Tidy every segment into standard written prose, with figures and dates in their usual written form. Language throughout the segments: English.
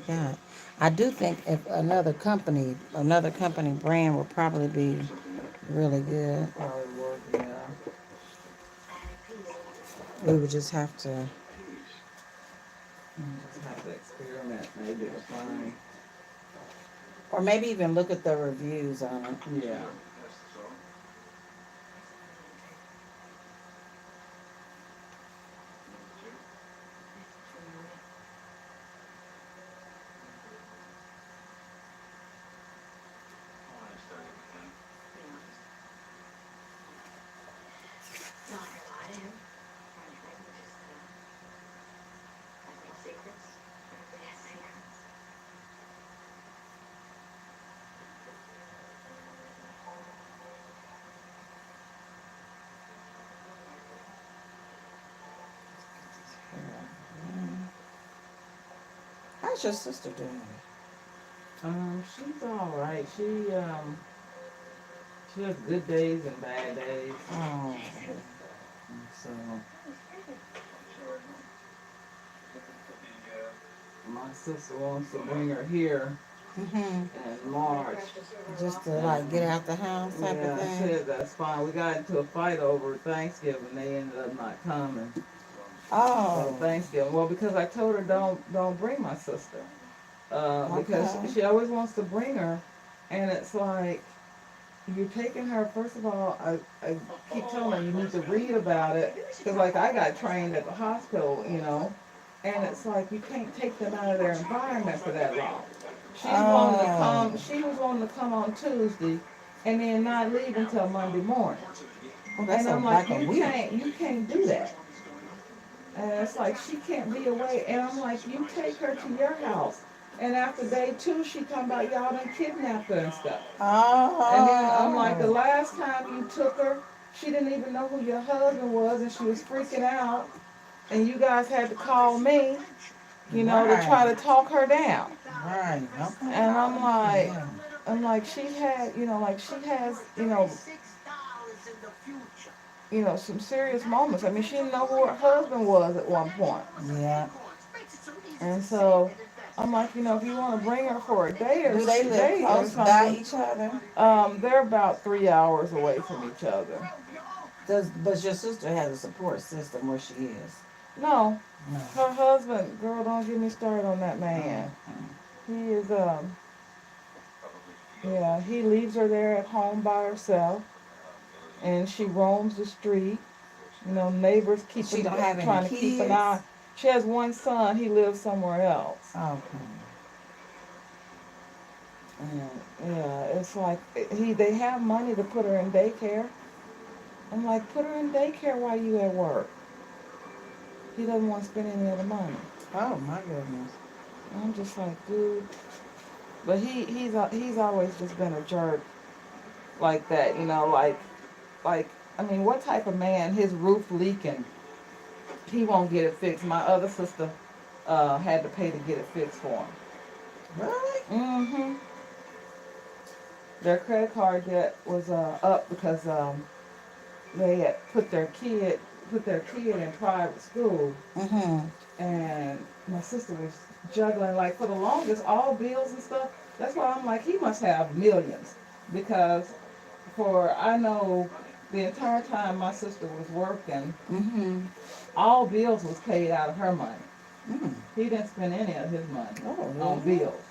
like that. I do think if another company brand would probably be really good. Probably would, yeah. We would just have to. Just have to experiment maybe to find. Or maybe even look at the reviews on it. Yeah. How's your sister doing? She's all right. She has good days and bad days. Oh, So my sister wants to bring her here mm-hmm. in March. Just to like get out the house type of Yeah, I thing. said that's fine. We got into a fight over Thanksgiving. They ended up not coming. Oh, Thanksgiving. Well, because I told her don't bring my sister. Because okay. she always wants to bring her, and it's like you're taking her. First of all, I keep telling her you need to read about it because like I got trained at the hospital, and it's like you can't take them out of their environment for that long. Oh, She was wanting to come on Tuesday, and then not leave until Monday morning. well, that's And a, I'm like, like a week. you can't do that. And it's like she can't be away. And I'm like, you take her to your house. And after day 2, she come about y'all done kidnapped her and stuff. And then I'm like, the Oh, last time you took her, she didn't even know who your husband was, and she was freaking out. And you guys had to call me, to try right, to talk her down. right. Okay. And Yeah. I'm like she had, like she has, some serious moments. I mean, she didn't know who her husband was at one point. Yeah. And so I'm like, if you want to bring her for a Do they live day or close by something, each other? they're about 3 hours away from each other. But your sister has a support system where she is. No, No. her husband, girl, don't get me started on that man. Okay. He is, yeah, he leaves her there at home by herself, and she roams the street. Neighbors She don't have any trying to keep an kids. eye. She has one son. He lives somewhere else. Okay. And yeah, it's like they have money to put her in daycare. I'm like, put her in daycare while you at work. He doesn't want to spend any of the money. Oh my goodness. I'm just like, dude. But he's always just been a jerk like that, like I mean, what type of man? His roof leaking, he won't get it fixed. My other sister had to pay to get it fixed for him. Really? Mm-hmm. Their credit card debt was up because they had put their kid in private school, Mm-hmm. and my sister was juggling like for the longest all bills and stuff. That's why I'm like he must have millions because for I know the entire time my sister was working, Mm-hmm. all bills was paid out of her money. Mm. He didn't spend any of his money Oh, on really? bills.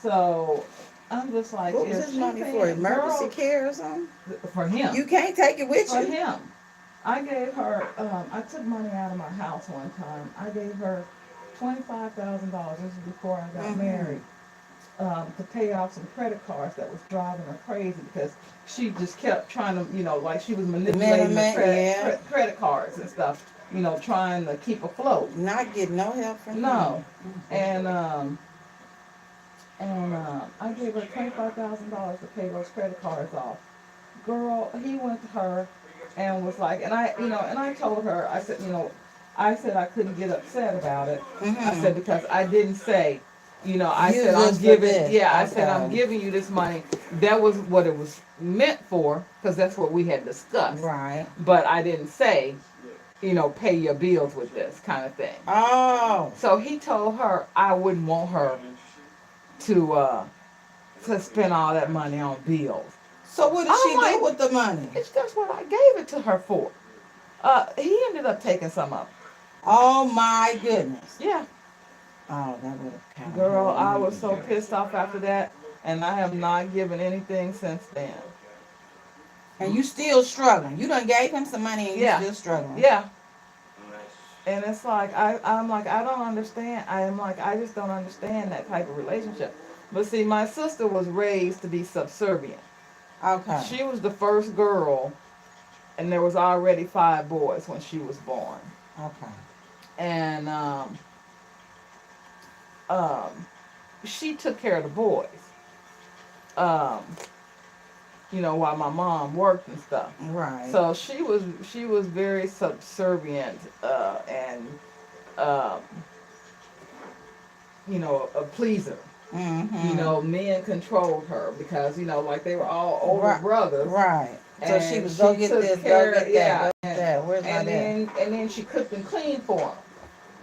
So I'm just like, What was if his she money for? paying, Emergency girl, care or something? for him, You can't take it with for you. him, I gave her. I took money out of my house one time. I gave her $25,000. This was before I got married. To pay off some credit cards that was driving her crazy because she just kept trying to, like she was manipulating the Yeah. credit cards and stuff, trying to keep afloat. Not get no help from No, him. and I gave her $25,000 to pay those credit cards off. Girl, he went to her and was like, and I told her, I said I couldn't get upset about it. I Mm-hmm. said because I didn't say, I Use said I'm this for giving, this. yeah, I said I'm Okay. giving you this money. That was what it was meant for, because that's what we had discussed. Right. But I didn't say, pay your bills with this kind of thing. Oh. So he told her I wouldn't want her to spend all that money on bills. So what did she I'm do like, with the money? it's just what I gave it to her for. He ended up taking some of it. Oh my goodness. Yeah. Oh, that would have kind of Girl, hurt I me. was so pissed off after that, and I have not given anything since then. And you still struggling. You done gave him some money and you Yeah. still struggling. Yeah. And it's like I'm like I don't understand. I'm like I just don't understand that type of relationship. But see, my sister was raised to be subservient. Okay. She was the first girl, and there was already 5 boys when she was born. Okay. And um, she took care of the boys. Um, while my mom worked and stuff. Right. So she was very subservient and um, a pleaser. Mm-hmm. Men controlled her because like they were all older Right. brothers. Right. So she And was go get took this, care, go get that, yeah, go get that. Where's my and dad? then she cooked and cleaned for them,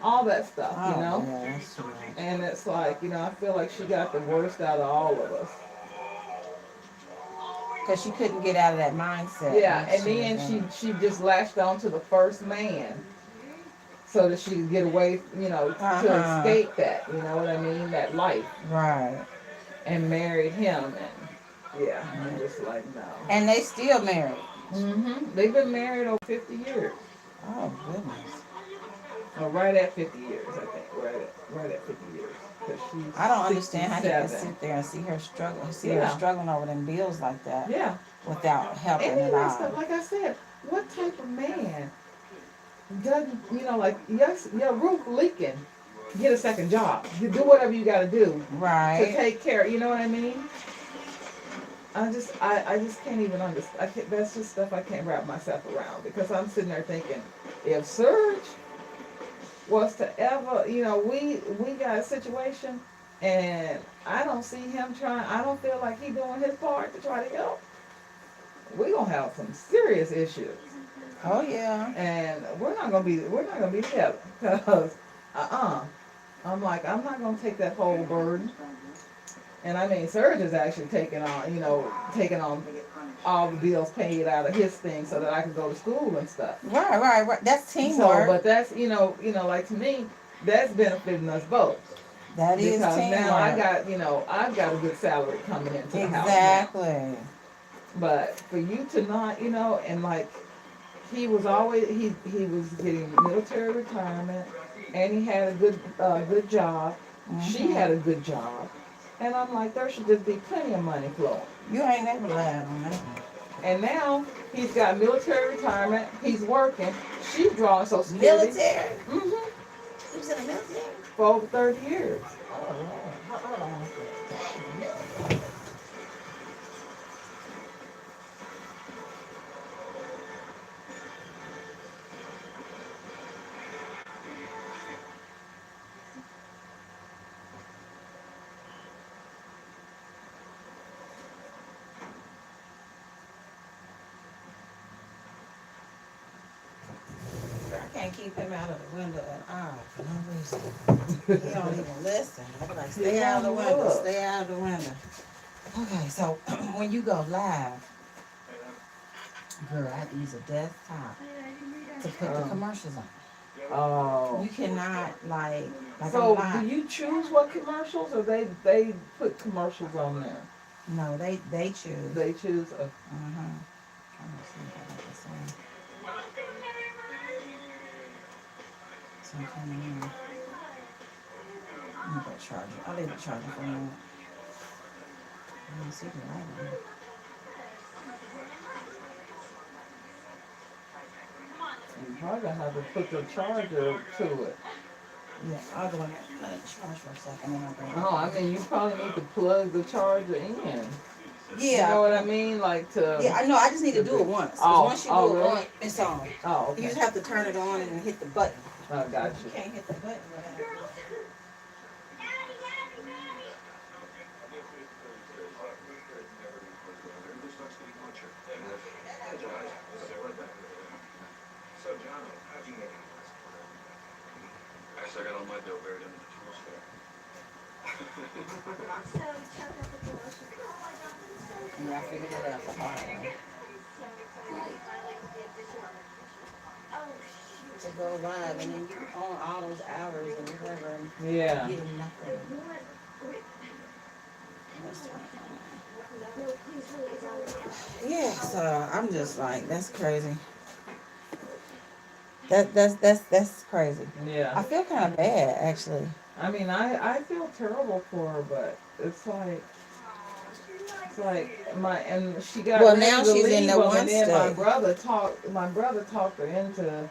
all that stuff, Oh, yeah, that's too much. And it's like I feel like she got the worst out of all of us. Because she couldn't get out of that mindset. Yeah, and then she just latched on to the first man so that she could get away, to escape that, you know what I mean, that life. Right. And married him, and yeah, I'm just like, no. And they still married. They've been married over 50 years. Oh, goodness. Oh, right at 50 years, I think. Right at 50 years. She's I don't understand how he can 67. sit there and see her struggle, her Yeah. struggling over them bills like that Yeah. without helping And at even all. stuff, like I said, what type of man doesn't, like, yes, your roof leaking, get a second job. You do whatever you got to do to Right. take care. You know what I mean? I just can't even understand. That's just stuff I can't wrap myself around because I'm sitting there thinking, if Serge was to ever, we got a situation and I don't see him trying, I don't feel like he doing his part to try to help, we gonna have some serious issues. Oh, yeah. And we're not gonna be together because, I'm like, I'm not gonna take that whole burden. And I mean, Serge is actually taking on all the bills paid out of his thing so that I can go to school and stuff. Right. That's teamwork. So, but that's, like to me, that's benefiting us both. That is Because teamwork. now I've got a good salary coming into the house. Exactly. But for you to not, and like, he was always, he was getting military retirement and he had a good job. She had a good job. And I'm like, there should just be plenty of money flowing. You ain't never lied on that. And now he's got military retirement. He's working. She's drawing Social Security. Military? Mm-hmm. He was in the military? For over 30 years. Oh, Lord. Hold on. I can't keep him out of the window at all for no reason. He don't even listen. I be like, stay out of the window, stay out of the window. Okay, so when you go live, girl, I use a desktop to put the commercials on. Oh. You cannot like so do you choose what commercials or they put commercials on there? No, they choose. They choose a Trying to see if I can see. Something in here. I'm gonna charge it. I'll leave it charging for a minute. I don't see the light on it. you probably have to put the charger to it. Yeah, I'll go in there. Let it charge for a second and I'll bring it. Oh, I mean you probably need to plug the charger in. Yeah. You know what I mean? Like to Yeah, I know. I just need to do it once. Once you do it really? once, it's on. Oh, okay. You just have to turn it on and hit the button. Oh, gotcha. You can't hit the button without it. And I figured it out the hard way. To go live and then you on all those hours and whatever and Yeah. getting nothing. Yeah, so I'm just like, that's crazy. That's crazy. Yeah. I feel kind of bad actually. I mean, I feel terrible for her, but it's like and she got Well, ready now to she's in leave the them, one and then state. my brother talked her into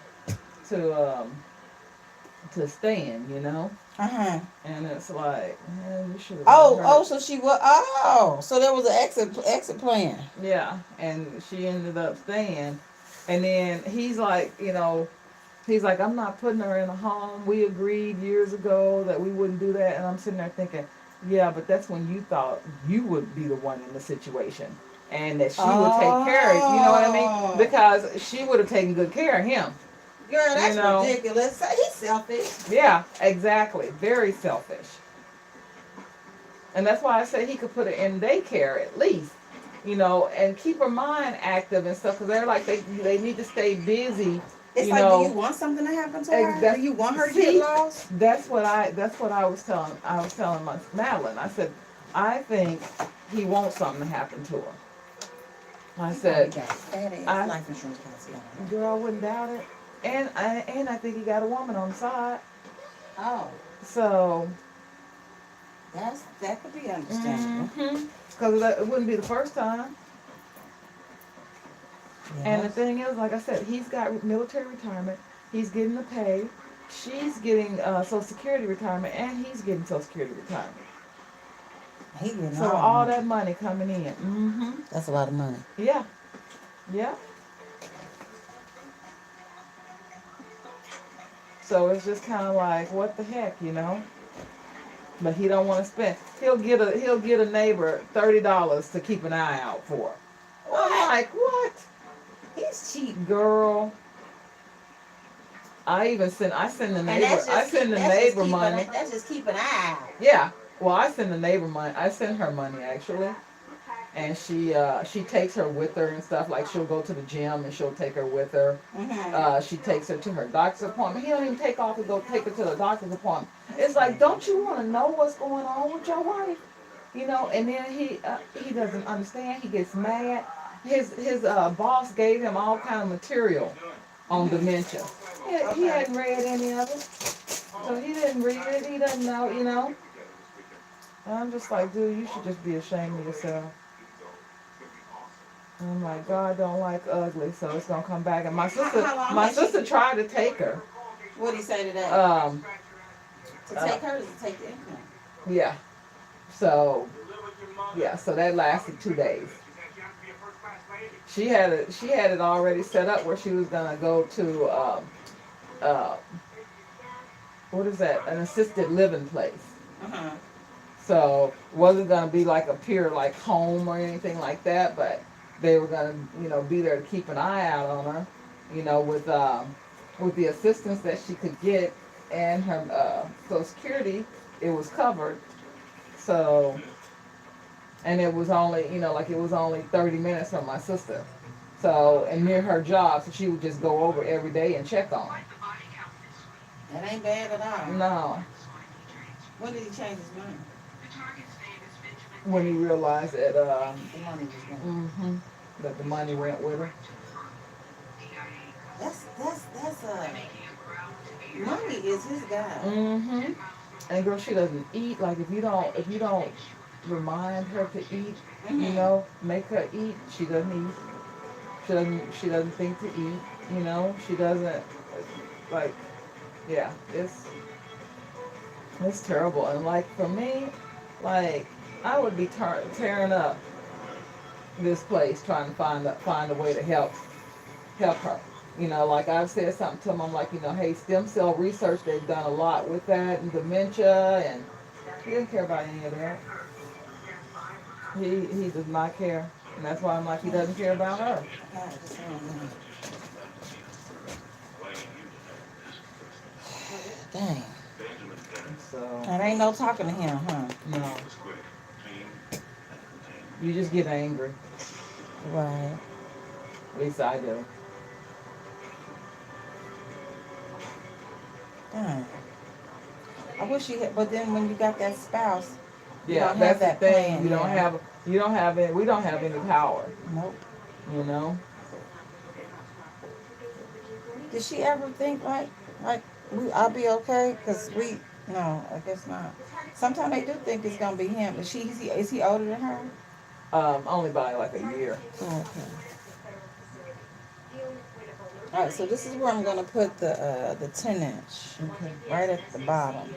to staying, you know. Uh-huh. And it's like, man, you should have. So she was. Oh, so there was an exit plan. Yeah, and she ended up staying, and then he's like, he's like, I'm not putting her in a home. We agreed years ago that we wouldn't do that, and I'm sitting there thinking, yeah, but that's when you thought you would be the one in the situation, and that she would take care of it. You know what I mean? Because she would have taken good care of him. Girl, that's ridiculous. He's selfish. Yeah, exactly. Very selfish. And that's why I say he could put her in daycare at least, and keep her mind active and stuff. Because they're like they need to stay busy. It's like, do you want something to happen to her? Do you want her to get lost? That's what I was telling. I was telling Madeline. I said, I think he wants something to happen to her. I said, life insurance policy. Girl, I wouldn't doubt it. And I think he got a woman on the side. Oh. So. That could be understandable. Because it wouldn't be the first time. Yes. And the thing is, like I said, he's got military retirement. He's getting the pay. She's getting Social Security retirement, and he's getting Social Security retirement. So all that money coming in. That's a lot of money. Yeah. Yeah. So it's just kind of like, what the heck, But he don't want to spend. He'll get a neighbor $30 to keep an eye out for. I'm like, what? He's cheap, girl. I send the neighbor money. That's just keep an eye out. Yeah. Well, I send the neighbor money. I send her money actually, and she takes her with her and stuff. Like she'll go to the gym and she'll take her with her. She takes her to her doctor's appointment. He don't even take off to go take her to the doctor's appointment. It's like, don't you want to know what's going on with your wife? And then he doesn't understand. He gets mad. His boss gave him all kind of material on dementia. He hadn't read any of it, so he didn't read it. He doesn't know, And I'm just like, dude, you should just be ashamed of yourself. And I'm like, God don't like ugly, so it's gonna come back. And my sister tried to take her. What did he say to that? To take her, or to take the income? Yeah. So that lasted 2 days. She had it already set up where she was gonna go to what is that? An assisted living place. So it wasn't gonna be like a pure like home or anything like that, but they were gonna be there to keep an eye out on her, with the assistance that she could get and her Social Security, it was covered. So, and it was only, it was only 30 minutes from my sister. So, and near her job, so she would just go over every day and check on her. That ain't bad at all. No. When did he change his mind? When he realized that the money was gone. That the money went with her. That's money is his guy. And girl, she doesn't eat. Like if you don't remind her to eat, make her eat, she doesn't eat. She doesn't think to eat. She doesn't like. Yeah, it's terrible. And like for me, like I would be tearing up this place trying to find a way to help her. Like I've said something to him, I'm like, hey, stem cell research, they've done a lot with that and dementia, and he didn't care about any of that. He does not care. And that's why I'm like, he doesn't care about her. Dang. So And ain't no talking to him, huh? no, you just get angry. Right. At least I do. Dang. I wish you had, but then when you got that spouse, you Yeah, don't have that's the that thing. plan, You don't yeah. have it. We don't have any power. Nope. You know. Did she ever think like I'll be okay? Cause no, I guess not. Sometimes they do think it's gonna be him. Is he older than her? Only by like a year. Oh, okay. All right, so this is where I'm gonna put the 10 inch, Okay. right at the bottom,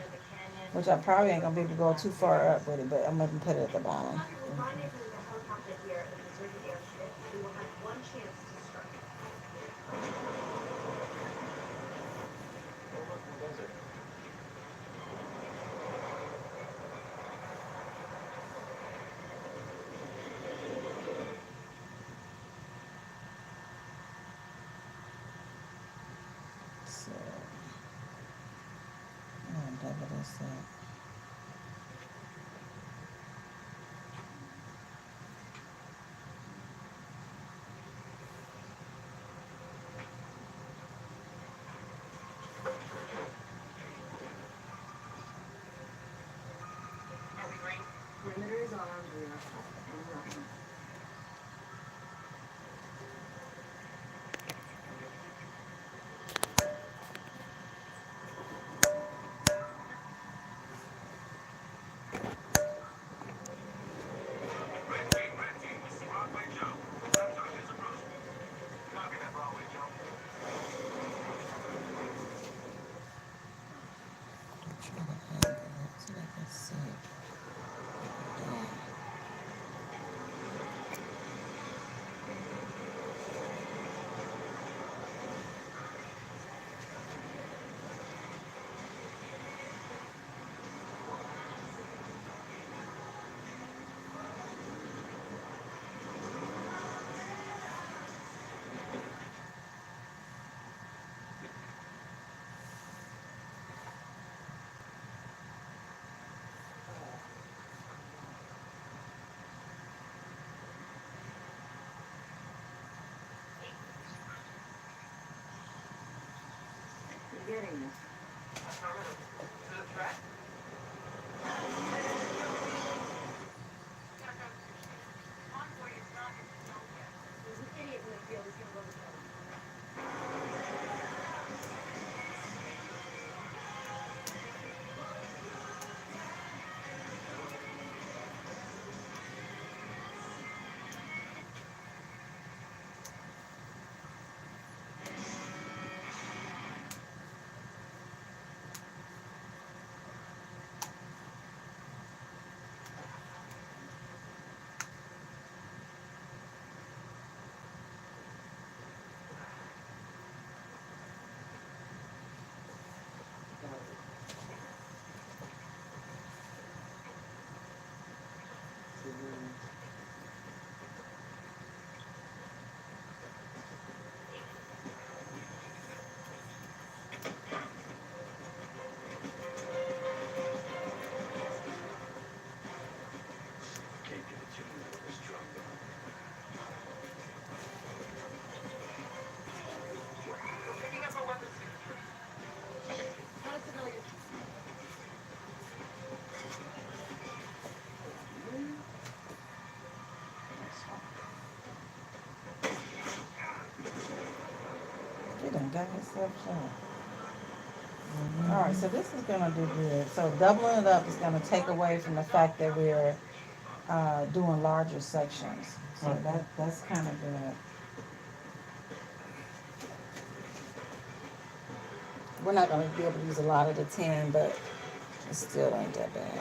which I probably ain't gonna be able to go too far up with it, but I'm gonna put it at the bottom. So I'm gonna double this up. I'm trying to angle it so they can see it. She done got herself shot. All right, so this is gonna do good. So doubling it up is gonna take away from the fact that we're doing larger sections. So Okay. that's kind of good. We're not gonna be able to use a lot of the 10, but it still ain't that bad.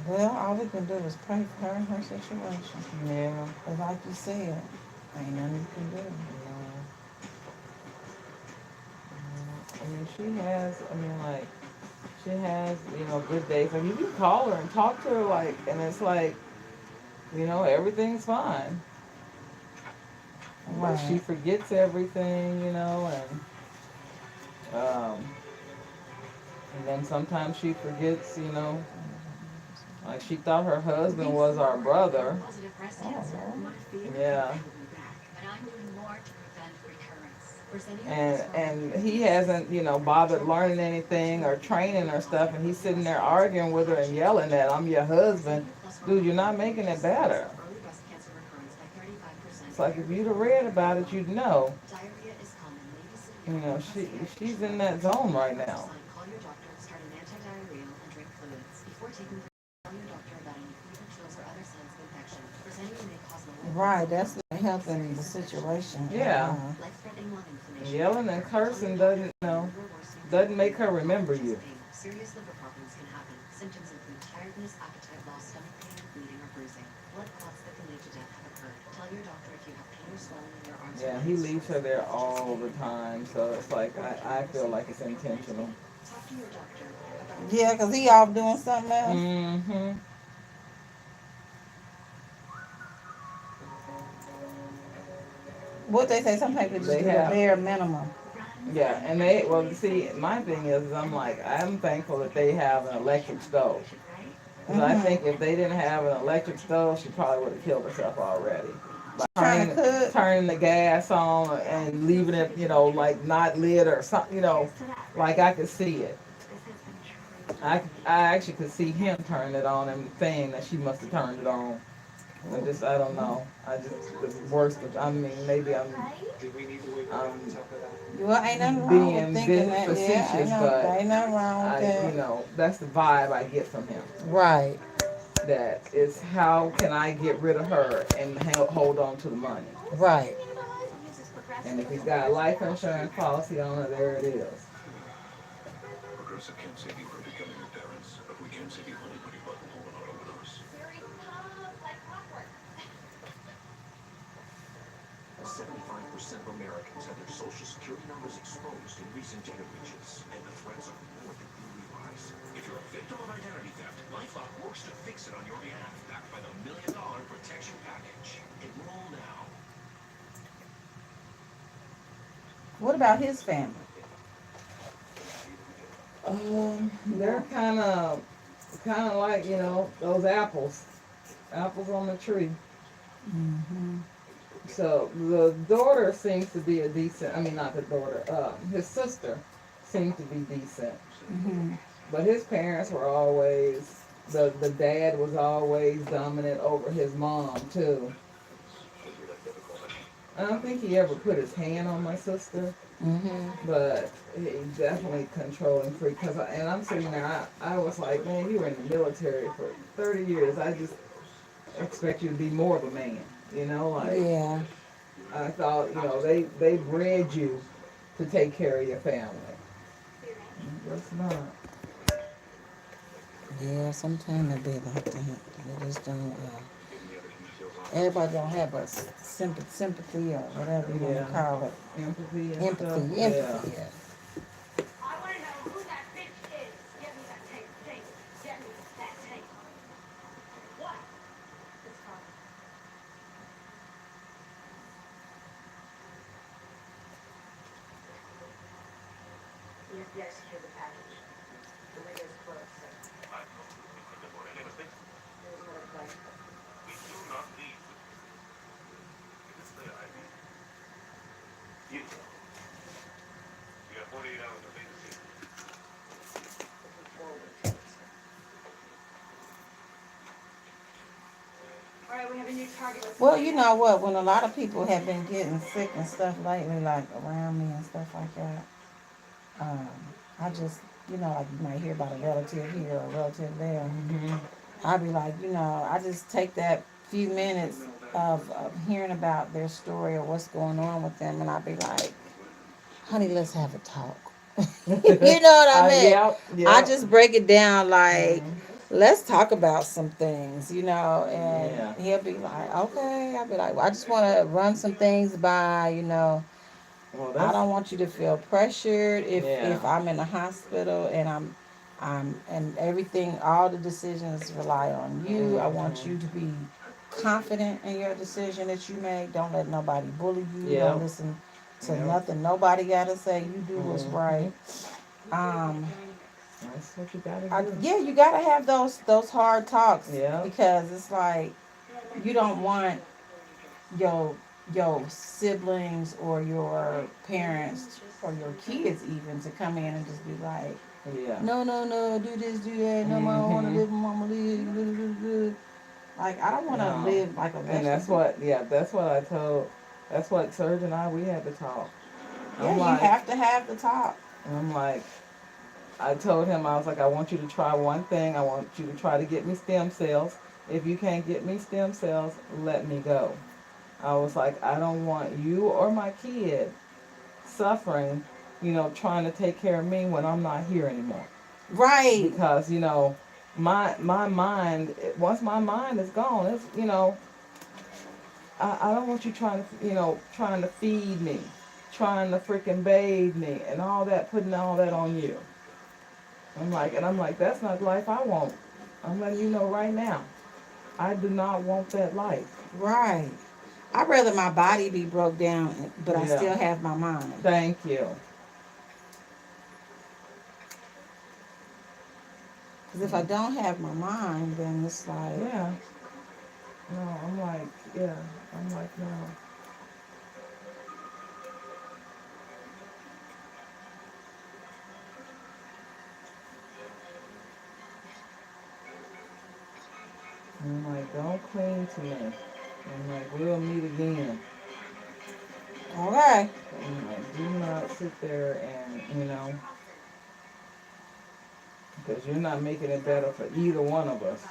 Well, all we can do is pray for her and her situation. Yeah. But like you said, ain't nothing you can do. No. I mean, she has. I mean, like she has. Good days. Like you can call her and talk to her, like, and it's like, everything's fine. But she Right. forgets everything, and then sometimes she forgets, like she thought her husband was our brother. Yeah. And he hasn't, bothered learning anything or training or stuff, and he's sitting there arguing with her and yelling that I'm your husband. Dude, you're not making it better. It's like if you'd have read about it, you'd know. She's in that zone right now. Right, that's not helping the situation. Yeah. Yelling and cursing doesn't make her remember you. Yeah, he leaves her there all the time, so it's like I feel like it's intentional. Yeah, because he off doing something else. Mm-hmm. What they say, some people just They do the have. bare minimum. Yeah, and see, my thing is, I'm like, I'm thankful that they have an electric stove. Because I think if they didn't have an electric stove, she probably would have killed herself already. Like Trying to cook. turning the gas on and leaving it, like not lit or something, like I could see it. I actually could see him turn it on and saying that she must have turned it on. I don't know. It's worse. I mean, maybe I'm Well, ain't nothing wrong with being thinking that. Yeah, facetious, but ain't nothing wrong with that. That's the vibe I get from him. Right. That is, how can I get rid of her and hold on to the money? Right. And if he's got a life insurance policy on it, there it is. What about his family? They're kind of like, those apples on the tree. Mm-hmm. So the daughter seems to be a decent. I mean, not the daughter. His sister seems to be decent. Mm-hmm. But his parents were always, the dad was always dominant over his mom too. I don't think he ever put his hand on my sister, but he's definitely controlling freak. And I'm sitting there, I was like, man, you were in the military for 30 years. I just expect you to be more of a man, Yeah. I thought, they bred you to take care of your family. That's not. Yeah, sometimes it be like that. They just don't. Everybody don't have a sympathy or whatever you want to call it. Empathy and Empathy. stuff. Yeah. I want to know who that bitch is. Get me that tape. Get me that tape. What? It's coming. The FBI secured the package. The window's closed, sir. There's another flight. All right, we have a new target. Well, you know what? When a lot of people have been getting sick and stuff lately, like around me and stuff like that, I just, like you might hear about a relative here or a relative there. I'd be like, I just take that few minutes of hearing about their story or what's going on with them, and I'd be like, honey, let's have a talk. You know what I mean? Yeah. I just break it down like, let's talk about some things, and Yeah. he'll be like, okay. I'll be like, well, I just want to run some things by. Well, I that's don't want you to feel pressured yeah. if I'm in the hospital and and everything, all the decisions rely on you. I want Hmm. you to be confident in your decision that you make. Don't let nobody bully you. Don't Yep. listen to Yep. nothing nobody gotta say. You do what's Hmm. right. Um, That's what you gotta do. yeah, you gotta have those hard talks Yep. because it's like you don't want your your siblings or your parents or your kids even to come in and just be like, Yeah. no, do this, do that. No, I don't want to Hmm. live. Mama live. Like I don't want to No. live like a And that's vegetable. what, yeah, that's what I told, that's what Serge and I, we had to talk. Yeah, I'm you like, have to have the talk. I'm like, I told him, I was like, I want you to try one thing. I want you to try to get me stem cells. If you can't get me stem cells, let me go. I was like, I don't want you or my kid suffering, trying to take care of me when I'm not here anymore. Right. Because, my mind, once my mind is gone, I don't want you trying to feed me, trying to freaking bathe me and all that, putting all that on you. And I'm like, that's not the life I want. I'm letting you know right now. I do not want that life. Right. I'd rather my body be broke down, but I Yeah. still have my mind. Thank you. Because if I don't have my mind, then it's like, Yeah. No, I'm like, yeah. I'm like, no. I'm like, don't cling to me. I'm like, we'll meet again. okay. I'm like, do not sit there and, because you're not making it better for either one of us.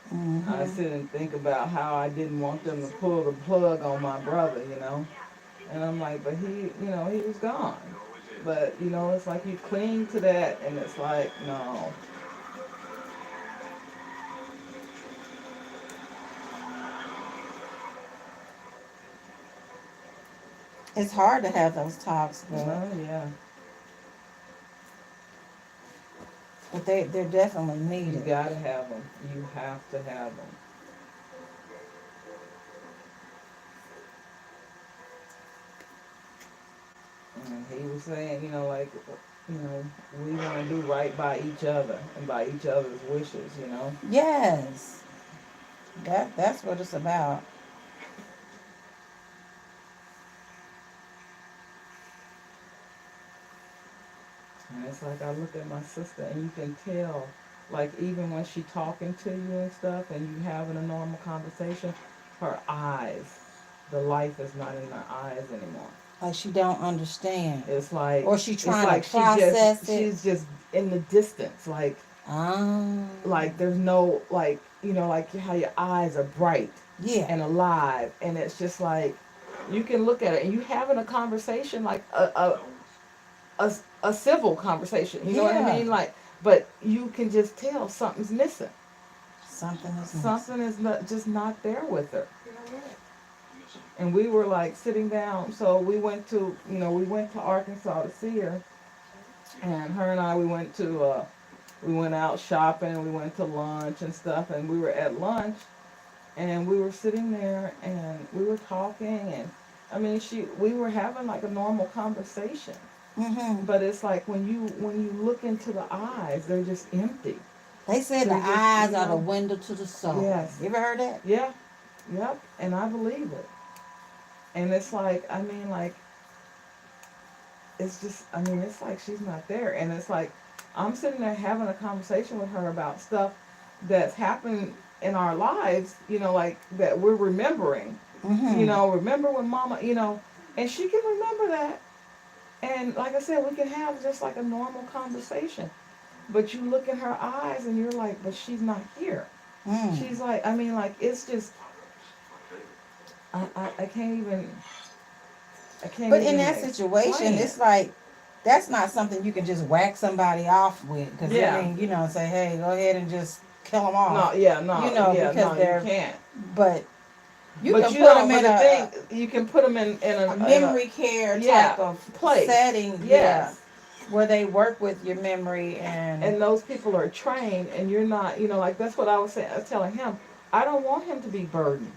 I Mm-hmm. sit and think about how I didn't want them to pull the plug on my brother. And I'm like, but he was gone. But, it's like you cling to that and it's like, no. It's hard to have those talks, but No, yeah. they're definitely You needed. gotta have them. You have to have them. And he was saying, like, you know, we want to do right by each other and by each other's wishes. Yes, that's what it's about. And it's like I look at my sister and you can tell, like even when she talking to you and stuff and you having a normal conversation, her eyes, the life is not in her eyes anymore. Like she don't understand, It's like or she it's trying like to process it. she's just in the distance, Ah, like there's no like how your eyes are bright yeah, and alive, and it's just like you can look at it and you having a conversation like a civil conversation. You know what I yeah. mean? Like, but you can just tell something's missing. Something is missing. Something is not just not there with her. And we were like sitting down, so we went to Arkansas to see her, and her and I we went out shopping, we went to lunch and stuff, and we were at lunch, and we were sitting there, and we were talking, and I mean, we were having like a normal conversation, Mm-hmm. but it's like when you look into the eyes, they're just empty. They said the They're just eyes are the window to the soul. yes, You ever heard that? yeah, yep, and I believe it. And it's like, I mean, like, it's just, I mean, it's like she's not there. And it's like, I'm sitting there having a conversation with her about stuff that's happened in our lives, like that we're remembering. Mm-hmm. Remember when mama, and she can remember that. And like I said, we can have just like a normal conversation. But you look in her eyes and you're like, but she's not here. Mm. She's like, I mean, like, it's just, I can't even, I can't But in even that situation, explain it's it. like that's not something you can just whack somebody off with. Because, Yeah. I mean, say, hey, go ahead and just kill them off. No, yeah, no, yeah, Because no, you they're, can't. but you But can you put know, them but in the a, thing, you can put them in a memory care yeah, type of place. setting. Yeah. Yes. Where they work with your memory and. And those people are trained, and you're not, like that's what I was saying. I was telling him, I don't want him to be burdened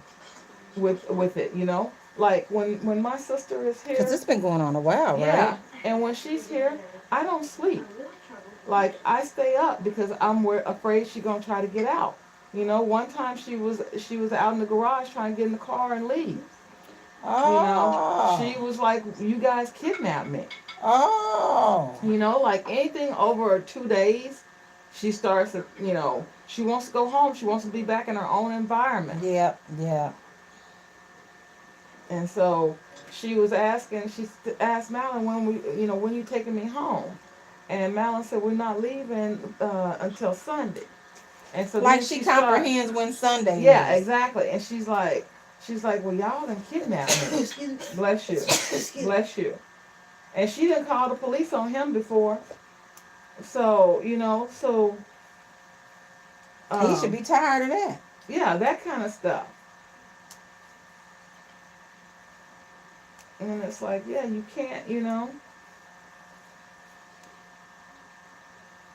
with it. Like when my sister is Because here, it's been going on a while, yeah, right? and when she's here, I don't sleep. Like I stay up because I'm afraid she's gonna try to get out. One time she was out in the garage trying to get in the car and leave. Oh. She was like, "You guys kidnapped me." Oh. Like anything over 2 days, she starts to, she wants to go home. She wants to be back in her own environment. Yep, yeah. And so she was asking, asked Malin when you taking me home? And Malin said, we're not leaving until Sunday. And so Like then she started, comprehends when Sunday yeah, is. exactly. And she's like, well, y'all done kidnapped me. Bless you. Bless you. And she didn't call the police on him before. So, He should be tired of that. yeah, that kind of stuff. And it's like, yeah, you can't,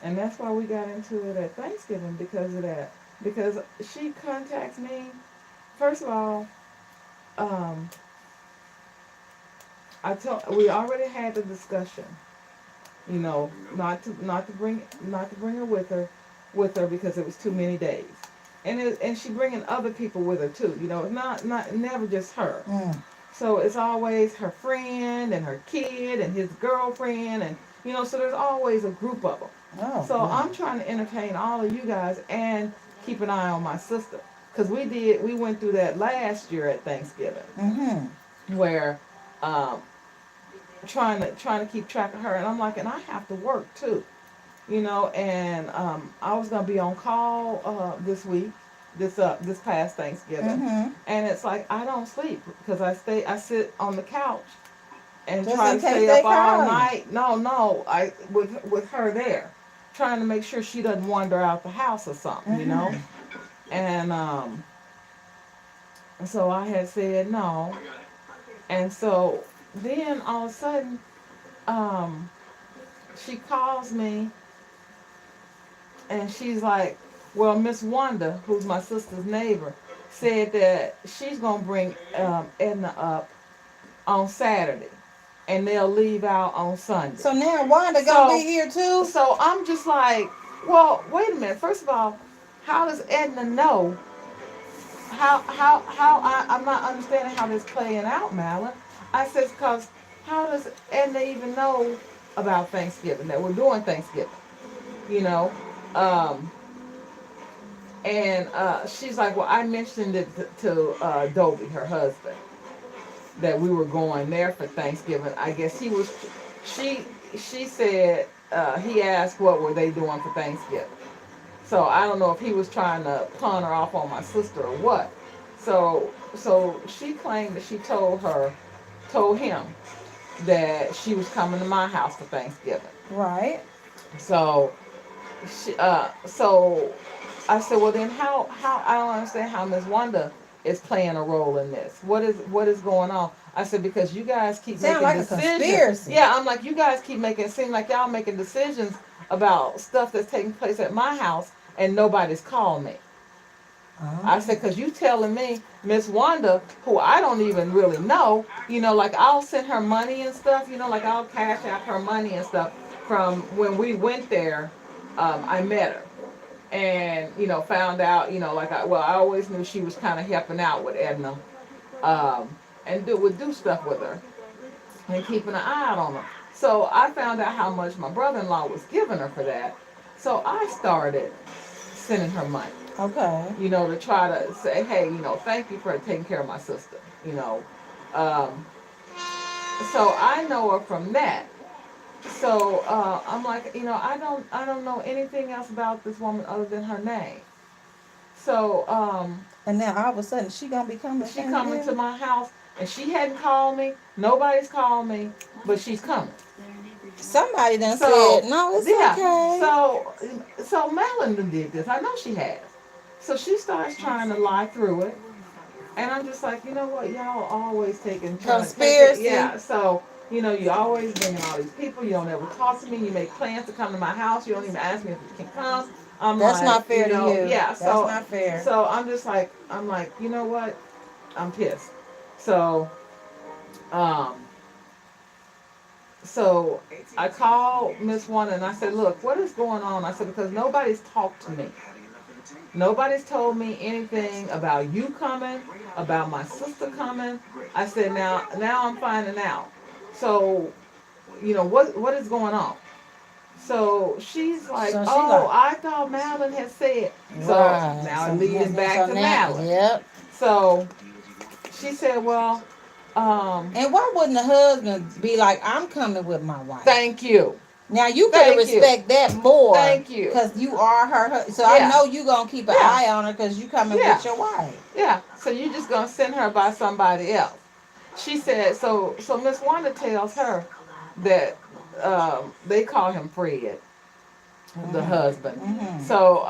And that's why we got into it at Thanksgiving because of that. Because she contacts me. First of all, um, we already had the discussion. Not to bring her with her because it was too many days, and she bringing other people with her too. It's not never just her. Mm. So it's always her friend and her kid and his girlfriend and so there's always a group of them. Oh, So good. I'm trying to entertain all of you guys and keep an eye on my sister because we went through that last year at Thanksgiving where um, trying to keep track of her and I'm like and I have to work too. And I was gonna be on call this week, this past Thanksgiving, and it's like I don't sleep because I sit on the couch and Just try in to case stay they up all call you. night. No, I with her there, trying to make sure she doesn't wander out the house or something, and so I had said no, and so then all of a sudden, um, she calls me and she's like, well, Miss Wanda, who's my sister's neighbor, said that she's going to bring Edna up on Saturday and they'll leave out on Sunday. So now Wanda going to be here too? So I'm just like, well, wait a minute. First of all, how does Edna know? I'm not understanding how this playing out, Malin. I said, because how does Edna even know about Thanksgiving, that we're doing Thanksgiving? You know? And she's like, well, I mentioned it to Dobie, her husband, that we were going there for Thanksgiving. I guess she said, he asked what were they doing for Thanksgiving. So I don't know if he was trying to pawn her off on my sister or what. So she claimed that she told him that she was coming to my house for Thanksgiving. Right. So so I said, well then how I don't understand how Miss Wanda is playing a role in this. What is going on? I said, because you guys keep Sound making like decisions. A conspiracy. Yeah, I'm like, you guys keep making it seem like y'all making decisions about stuff that's taking place at my house and nobody's called me. Oh. I said, because you telling me Miss Wanda, who I don't even really know, like I'll send her money and stuff, like I'll cash out her money and stuff from when we went there. I met her and, found out, like I always knew she was kind of helping out with Edna and would do stuff with her and keeping an eye out on her. So I found out how much my brother-in-law was giving her for that. So I started sending her money. Okay. To try to say, hey, thank you for taking care of my sister. So I know her from that. So I'm like, I don't know anything else about this woman other than her name. So and now all of a sudden she gonna be coming. She coming to my house, and she hadn't called me. Nobody's called me, but she's coming. Somebody done So said, no, it's yeah, okay. so Madeline did this. I know she has. So she starts trying to lie through it, and I'm just like, you know what, y'all always trying to take it. Conspiracy. Yeah, so you always bringing all these people. You don't ever talk to me. You make plans to come to my house. You don't even ask me if you can come. I'm That's like, not fair to you. yeah. That's So not fair. so I'm like, you know what? I'm pissed. So um so I called Miss One and I said, look, what is going on? I said, because nobody's talked to me. Nobody's told me anything about you coming, about my sister coming. I said, now I'm finding out. So, what is going on? So she's like, So she oh, like, I thought Madeline had said. So right. now So, it leading back so to now, Madeline. yep. So she said, well, And why wouldn't the husband be like, I'm coming with my wife? thank you. Now you could Thank you. respect that more Thank you. because you are her. So I Yeah. know you gonna keep an Yeah. eye on her because you coming Yeah. with your wife. Yeah. So you're just gonna send her by somebody else. She said, so Miss Wanda tells her that they call him Fred, the husband. Mm-hmm. So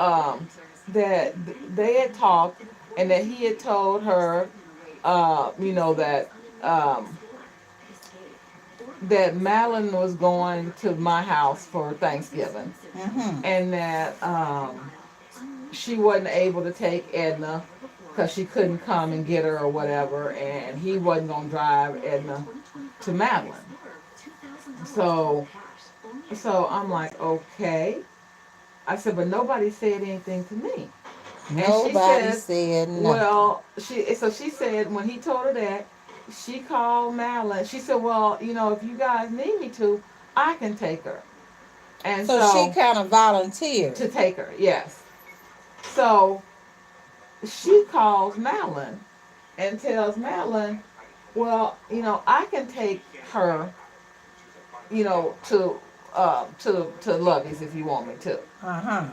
that they had talked and that he had told her, that that Madeline was going to my house for Thanksgiving, Mm-hmm. and that she wasn't able to take Edna because she couldn't come and get her or whatever, and he wasn't gonna drive Edna to Madeline. So, so I'm like, okay. I said, but nobody said anything to me. And she Nobody says, said nothing. well, she said when he told her that, she called Madeline. She said, well, if you guys need me to, I can take her. And So she so kind of volunteered. to take her, yes. So she calls Madeline and tells Madeline, well, I can take her, to Lovey's if you want me to. Uh huh.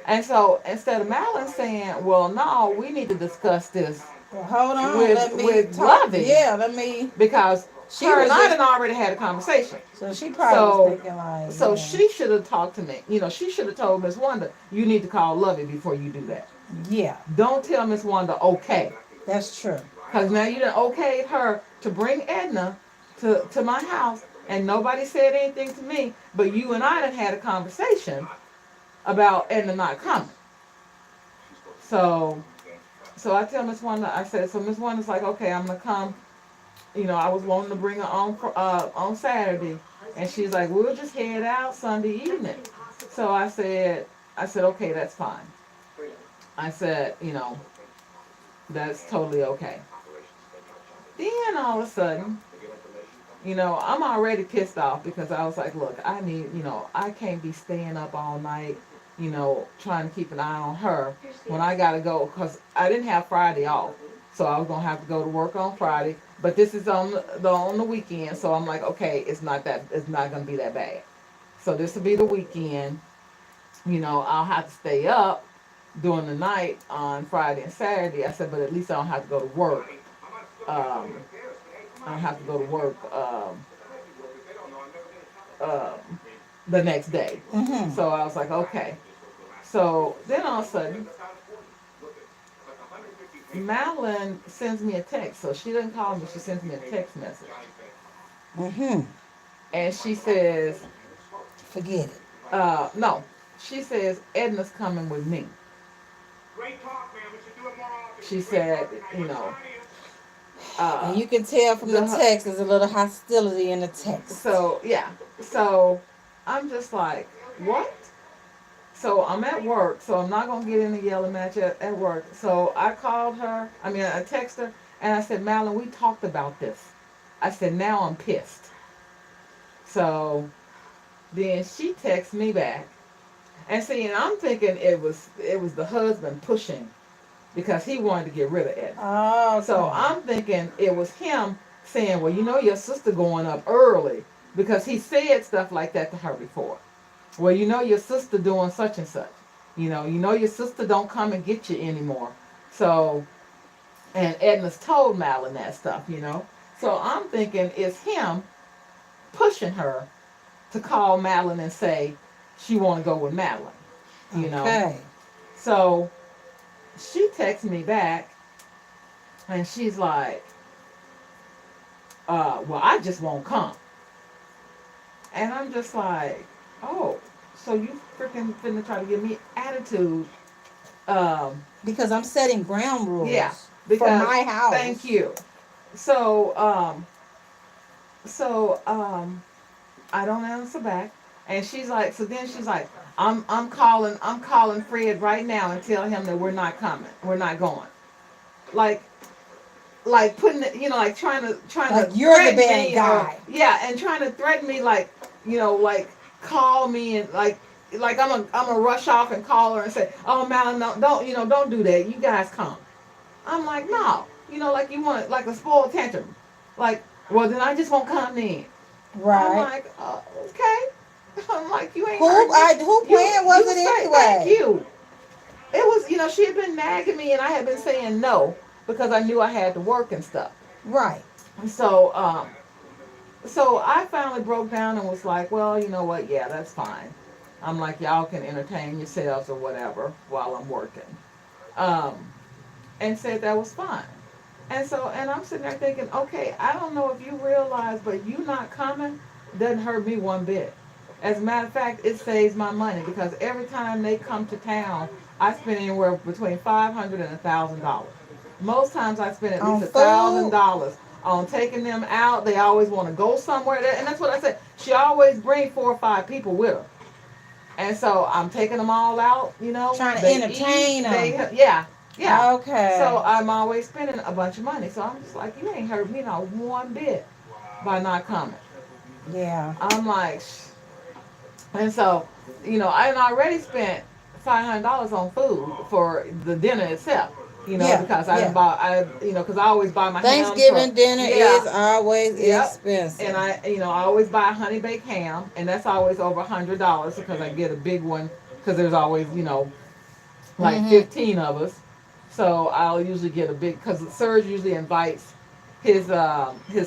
And so instead of Madeline saying, well, no, we need to discuss this Well, hold on. Let me with talk. Lovey, Yeah, let me. because She her was and I just. had already had a conversation. So she probably was So thinking like, so yeah. she should have talked to me. She should have told Miss Wanda, you need to call Lovey before you do that. Yeah, Don't tell Miss Wanda, okay. that's true. Because now you done okayed her to bring Edna to my house, and nobody said anything to me, but you and I done had a conversation about Edna not coming. So I tell Miss Wanda, I said, so Miss Wanda's like, okay, I'm gonna come. I was wanting to bring her on Saturday, and she's like, we'll just head out Sunday evening. So I said, okay, that's fine. I said, that's totally okay. Then all of a sudden, I'm already pissed off because I was like, look, I can't be staying up all night, trying to keep an eye on her when I got to go because I didn't have Friday off. So I was going to have to go to work on Friday, but this is on the weekend. So I'm like, okay, it's not going to be that bad. So this will be the weekend. I'll have to stay up during the night on Friday and Saturday. I said, but at least I don't have to go to work. I don't have to go to work the next day. Mm-hmm. So I was like, okay. So then all of a sudden, Madeline sends me a text. So she doesn't call me, she sends me a text message. Mm-hmm. And she says, Forget it. no, she says, Edna's coming with me. She said, And you can tell from the text there's a little hostility in the text. So, yeah. So I'm just like, what? So I'm at work, so I'm not going to get in a yelling match at work. So I called her, I texted her, and I said, Madeline, we talked about this. I said, now I'm pissed. So then she texts me back. And see, and I'm thinking it was the husband pushing because he wanted to get rid of Edna. Oh, okay. So I'm thinking it was him saying, well, your sister going up early because he said stuff like that to her before. Well, your sister doing such and such. Your sister don't come and get you anymore. So, and Edna's told Madeline that stuff, So I'm thinking it's him pushing her to call Madeline and say she want to go with Madeline, you know. Okay. So she texts me back and she's like, well, I just won't come. And I'm just like, oh, so you freaking finna try to give me attitude. Um, Because I'm setting ground yeah, rules for because my house. thank you. So, so I don't answer back, and she's like, so then she's like, I'm calling Fred right now and tell him that we're not coming, we're not going. Like, putting it, like trying Like to you're the threaten bad me, or guy. yeah, and trying to threaten me, like, like call me and like I'm a rush off and call her and say, oh Mal, no, don't do that. You guys come. I'm like, no, like you want like a spoiled tantrum, like, well then I just won't come in. I'm Right. like, okay. I'm like, you ain't heard me. Who You plan was you it say thank anyway? you. It was, she had been nagging me, and I had been saying no because I knew I had to work and stuff. Right. So, so I finally broke down and was like, well, you know what? Yeah, that's fine. I'm like, y'all can entertain yourselves or whatever while I'm working. Um, and said that was fine. And so, and I'm sitting there thinking, okay, I don't know if you realize, but you not coming doesn't hurt me one bit. As a matter of fact, it saves my money because every time they come to town, I spend anywhere between $500 and $1,000. Most times I spend at least On a thousand food? dollars on taking them out. They always want to go somewhere, and that's what I said. She always bring 4 or 5 people with her, and so I'm taking them all out. Trying to They eat. entertain They them. yeah, yeah. Okay. So I'm always spending a bunch of money. So I'm just like, you ain't hurt me not one bit by not coming. Yeah. I'm like, and so, I had already spent $500 on food for the dinner itself. Yeah. Because Yeah. because I always buy my ham for, Thanksgiving dinner yeah, is always yep. expensive. And I always buy a honey baked ham, and that's always over $100 because I get a big one because there's always, like Mm-hmm. 15 of us. So I'll usually get a big, because Serge usually invites his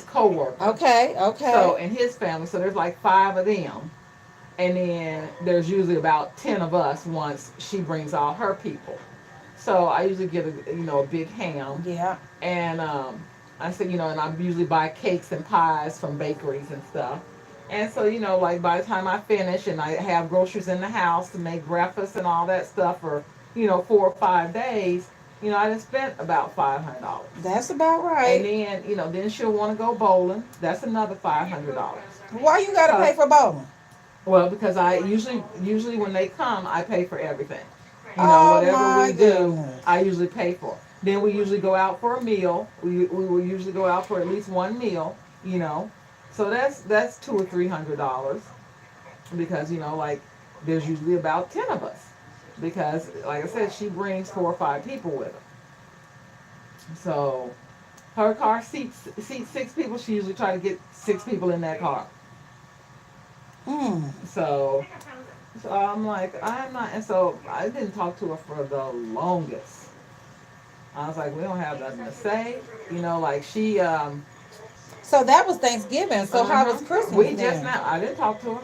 coworkers. Okay. So Okay. and his family, so there's like 5 of them, and then there's usually about 10 of us once she brings all her people. So I usually get a big ham, Yeah. and I said, and I usually buy cakes and pies from bakeries and stuff. And so, like by the time I finish and I have groceries in the house to make breakfast and all that stuff for, 4 or 5 days, I just spent about $500. That's about And right. then, then she'll want to go bowling. That's another $500. Why you gotta Cause, pay for bowling? well, because I usually when they come, I pay for everything. Oh Whatever my we do, goodness. I usually pay for. Then we usually go out for a meal. We will usually go out for at least one meal. So that's $200 or $300 because like there's usually about 10 of us because like I said, she brings 4 or 5 people with her. So her car seats 6 people. She usually try to get 6 people in that car. Hmm. So I'm like, I'm not, and so I didn't talk to her for the longest. I was like, we don't have nothing to say, like she, So that was Thanksgiving. So how was Christmas we just then? now, I didn't talk to her.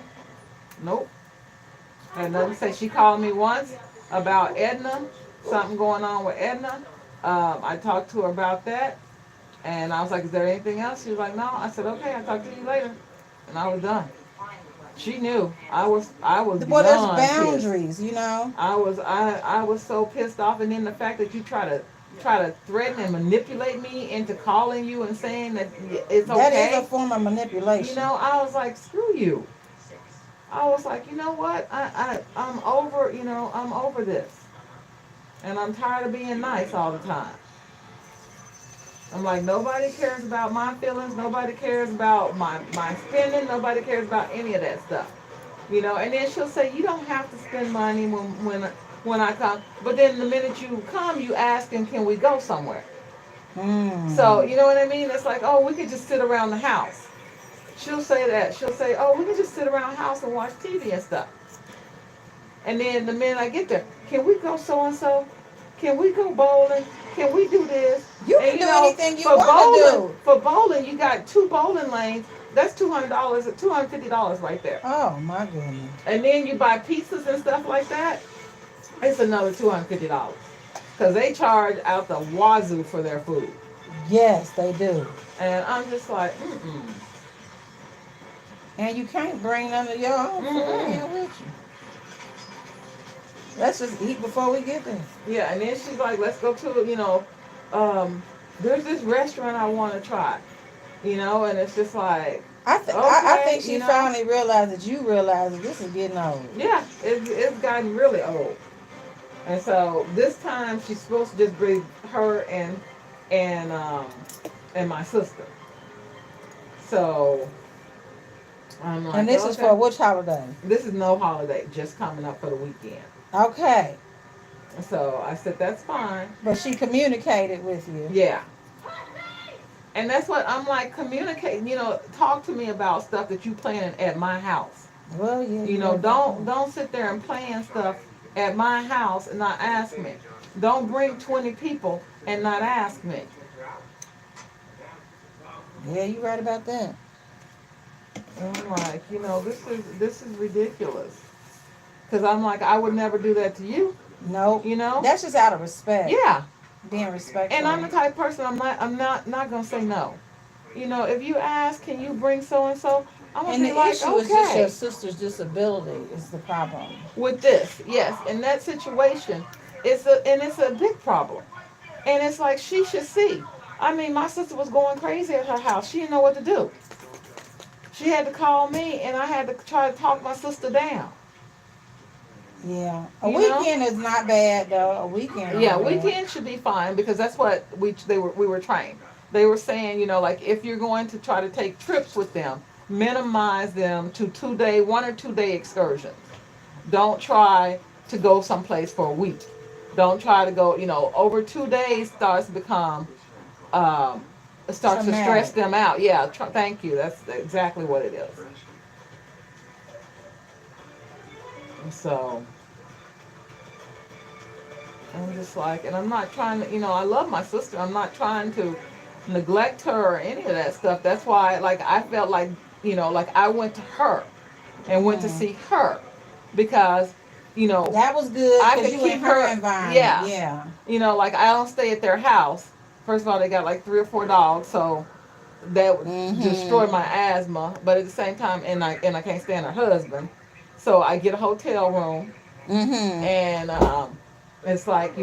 Nope. And nothing to say. She called me once about Edna, something going on with Edna. I talked to her about that, and I was like, is there anything else? She was like, no. I said, okay, I'll talk to you later, and I was done. She knew I was Well, there's beyond pissed. boundaries. I was so pissed off, and then the fact that you try to threaten and manipulate me into calling you and saying that it's That is a okay. form of manipulation. I was like, screw you. I was like, you know what? I'm over. I'm over this, and I'm tired of being nice all the time. I'm like, nobody cares about my feelings. Nobody cares about my spending. Nobody cares about any of that stuff. And then she'll say, you don't have to spend money when I come. But then the minute you come, you ask, and can we go somewhere? So, Hmm. you know what I mean? It's like, oh, we could just sit around the house. She'll say that. She'll say, oh, we can just sit around the house and watch TV and stuff. And then the minute I get there, can we go so and so? Can we go bowling? can we do this? You And can do anything you for want bowling, to do. for bowling, you got 2 bowling lanes. That's $200, $250 right there. Oh my goodness. And then you buy pizzas and stuff like that. It's another $250 because they charge out the wazoo for their food. Yes, they do. And I'm just like, mm-mm. And you can't bring none of your own food in with you. Let's just eat before we get there. Yeah, and then she's like, let's go to, there's this restaurant I want to try, and it's just like, I okay, think she finally realized that you realize that this is getting old. Yeah, it's gotten really old. And so this time she's supposed to just bring her and my sister. So I'm like, And this is for which holiday? This is no holiday, just coming up for the weekend. Okay. So I said, that's fine. But she communicated with you. Yeah. And that's what I'm like, communicate, talk to me about stuff that you planning at my house. Well, yeah. Don't sit there and plan stuff at my house and not ask me. Don't bring 20 people and not ask me. Yeah, you right about that. And I'm like, this is ridiculous. Because I'm like, I would never do that to you. Nope. That's just out of respect. Yeah. Being respectful. And I'm the type of person, I'm not gonna say no. If you ask, can you bring so and so? I'm gonna be like, issue is just your sister's disability is the problem. With this, yes, in that situation, it's a big problem, and it's like she should see. I mean, my sister was going crazy at her house. She didn't know what to do. She had to call me, and I had to try to talk my sister down. Yeah, a weekend is not bad though. A weekend. Yeah, weekend should be fine because that's what we were trained. They were saying, like if you're going to try to take trips with them, minimize them to 1 or 2 day excursions. Don't try to go someplace for a week. Don't try to go, over 2 days starts to become, starts to stress them out. Yeah, thank you. That's exactly what it is. So I'm just like, and I'm not trying to, I love my sister. I'm not trying to neglect her or any of that stuff. That's why, like, I felt like, like I went to her and went to see her because, that was good. I could keep her environment. Yeah. Like I don't stay at their house. First of all, they got like 3 or 4 dogs, so that would destroy my asthma. But at the same time, and I can't stand her husband. So I get a hotel room, and it's like,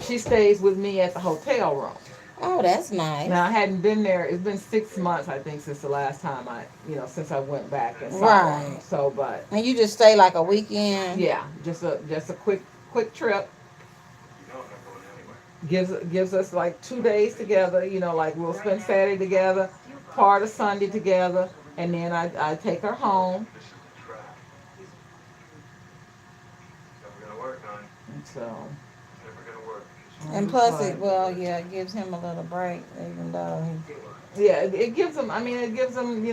she stays with me at the hotel room. Oh, that's nice. Now I hadn't been there. It's been 6 months, I think, since the last time since I went back and saw her. So, but. And you just stay like a weekend? Yeah, just a quick trip. Gives us like 2 days together. Like we'll spend Saturday together, part of Sunday together, and then I take her home. So. And plus, it gives him a little break, even though he. Yeah, it gives him. It gives him.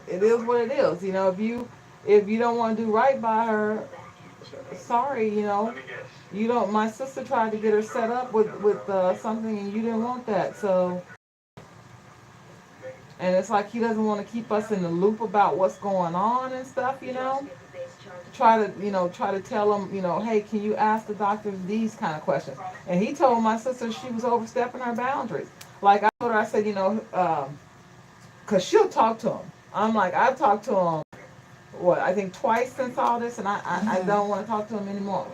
It is what it is. If you don't want to do right by her, sorry. You don't. My sister tried to get her set up with something, and you didn't want that. So. And it's like he doesn't want to keep us in the loop about what's going on and stuff. Try to tell him, hey, can you ask the doctors these kind of questions? And he told my sister she was overstepping her boundaries. Like I told her, I said, because she'll talk to him. I'm like, I've talked to him, I think twice since all this, and I don't want to talk to him anymore.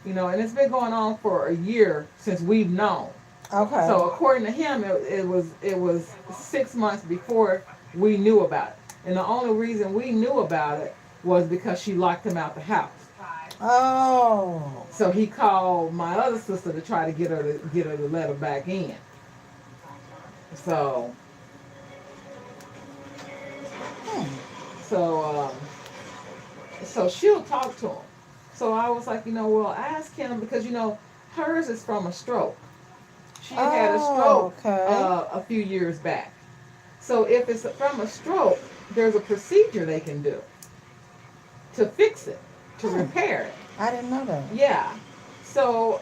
And it's been going on for a year since we've known. Okay. So according to him, it was 6 months before we knew about it. And the only reason we knew about it was because she locked him out the house. Oh. So he called my other sister to try to get her to let her back in. So. So she'll talk to him. So I was like, ask him because hers is from a stroke. She had a stroke a few years back. So if it's from a stroke, there's a procedure they can do to fix it, to repair it. I didn't know that. Yeah. So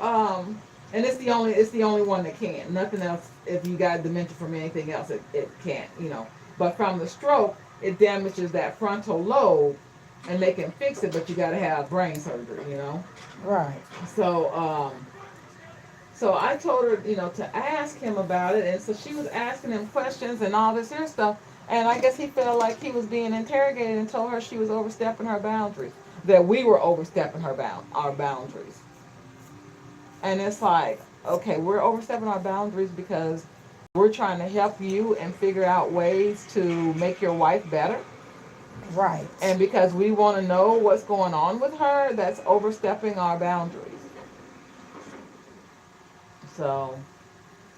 And it's the only one that can. Nothing else. If you got dementia from anything else, it can't. But from the stroke, it damages that frontal lobe, and they can fix it, but you got to have brain surgery. Right. So so I told her, to ask him about it, and so she was asking him questions and all this here stuff. And I guess he felt like he was being interrogated and told her she was overstepping her boundaries, that we were overstepping our boundaries. And it's like, okay, we're overstepping our boundaries because we're trying to help you and figure out ways to make your wife better. Right. And because we want to know what's going on with her, that's overstepping our boundaries. So,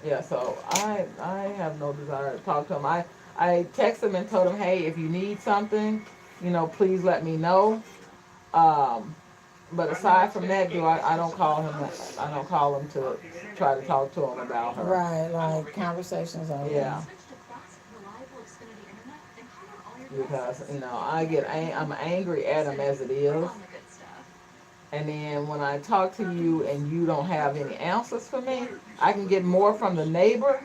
yeah, so I have no desire to talk to him. I texted him and told him, hey, if you need something, please let me know. Um, but aside from that, I don't call him. I don't call him to try to talk to him about her. Right. Like conversations over. Yeah, because I'm angry at him as it is. And then when I talk to you and you don't have any answers for me, I can get more from the neighbor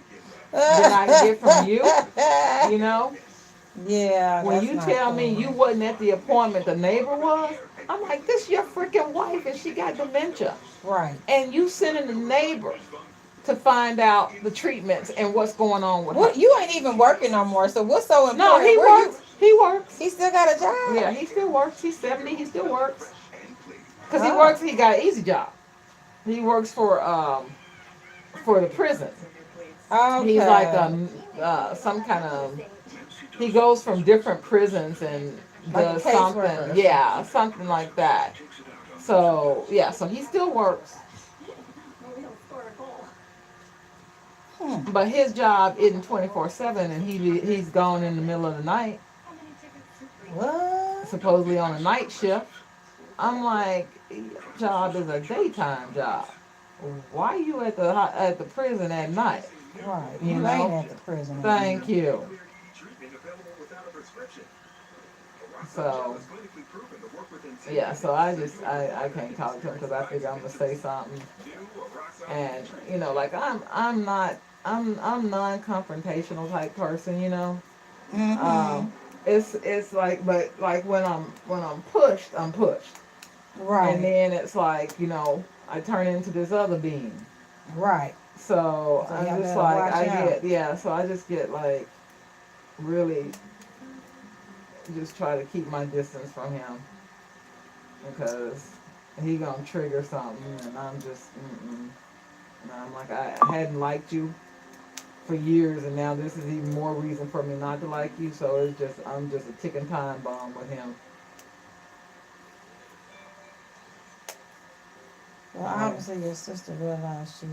than I can get from you. You know, Yeah, when that's you not tell cool. me you wasn't at the appointment, the neighbor was. I'm like, this your freaking wife and she got dementia, Right. and you sending the neighbor to find out the treatments and what's going on with her. What, you ain't even working no more. So what's so No, important? he Where you? works. He works. He still got a job. Yeah, he still works. He's 70. He still works. Cause he Oh. works. He got an easy job. He works for the prison. He's like Okay. some kind of. He goes from different prisons and Like a does caseworker something. or Yeah, something like that. So yeah, so he still works, something. but his job isn't 24/7, and he's gone in the middle of the night, What? supposedly on a night shift. I'm like, your job is a daytime job. Why are you at the prison at night? Right. You You ain't know. at the prison. Thank you. So yeah, so I can't talk to him because I figure I'm gonna say something, and like I'm non-confrontational type person. Mm-hmm. Um, it's like, but like when I'm pushed, I'm pushed, and Right. then it's like I turn into this other being. Right. So So I'm y'all just better like watch I out. get yeah. So I just get like really just try to keep my distance from him because he gonna trigger something, and I'm just and I'm like I hadn't liked you for years, and now this is even more reason for me not to like you. So it's just I'm just a ticking time bomb with him. Well, Right. obviously your sister realized she